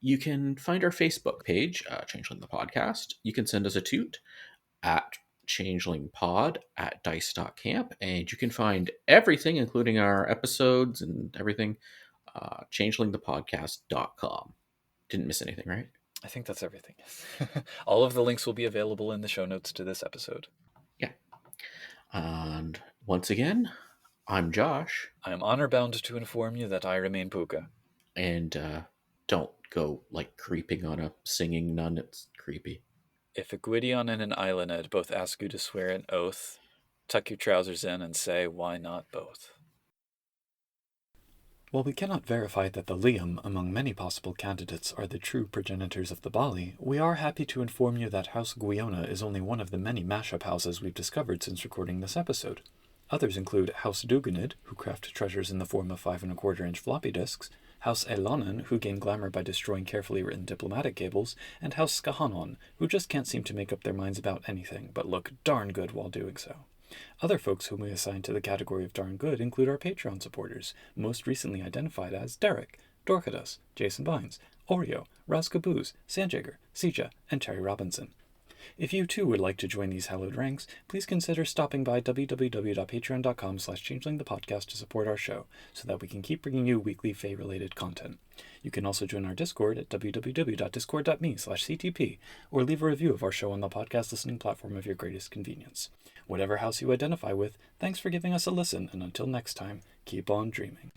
You can find our Facebook page, Changeling the Podcast. You can send us a toot at changelingpod@dice.camp. And you can find everything, including our episodes and everything, changelingthepodcast.com. Didn't miss anything, right? I think that's everything. All of the links will be available in the show notes to this episode. Yeah. And once again, I'm Josh. I am honor-bound to inform you that I remain Puka. And don't go, creeping on a singing nun. It's creepy. If a Gwydion and an Islanded both ask you to swear an oath, tuck your trousers in and say, why not both? While we cannot verify that the Liam, among many possible candidates, are the true progenitors of the Bali, we are happy to inform you that House Gwyona is only one of the many mashup houses we've discovered since recording this episode. Others include House Duganid, who craft treasures in the form of 5 1/4-inch floppy disks, House Elonan, who gain glamour by destroying carefully written diplomatic cables, and House Skahanon, who just can't seem to make up their minds about anything, but look darn good while doing so. Other folks whom we assign to the category of darn good include our Patreon supporters, most recently identified as Derek, Dorcadus, Jason Bynes, Oreo, Raz Caboose, Sanjager, Sija, and Terry Robinson. If you too would like to join these hallowed ranks, please consider stopping by www.patreon.com/changelingthepodcast to support our show, so that we can keep bringing you weekly Fae-related content. You can also join our Discord at www.discord.me/CTP, or leave a review of our show on the podcast listening platform of your greatest convenience. Whatever house you identify with, thanks for giving us a listen, and until next time, keep on dreaming.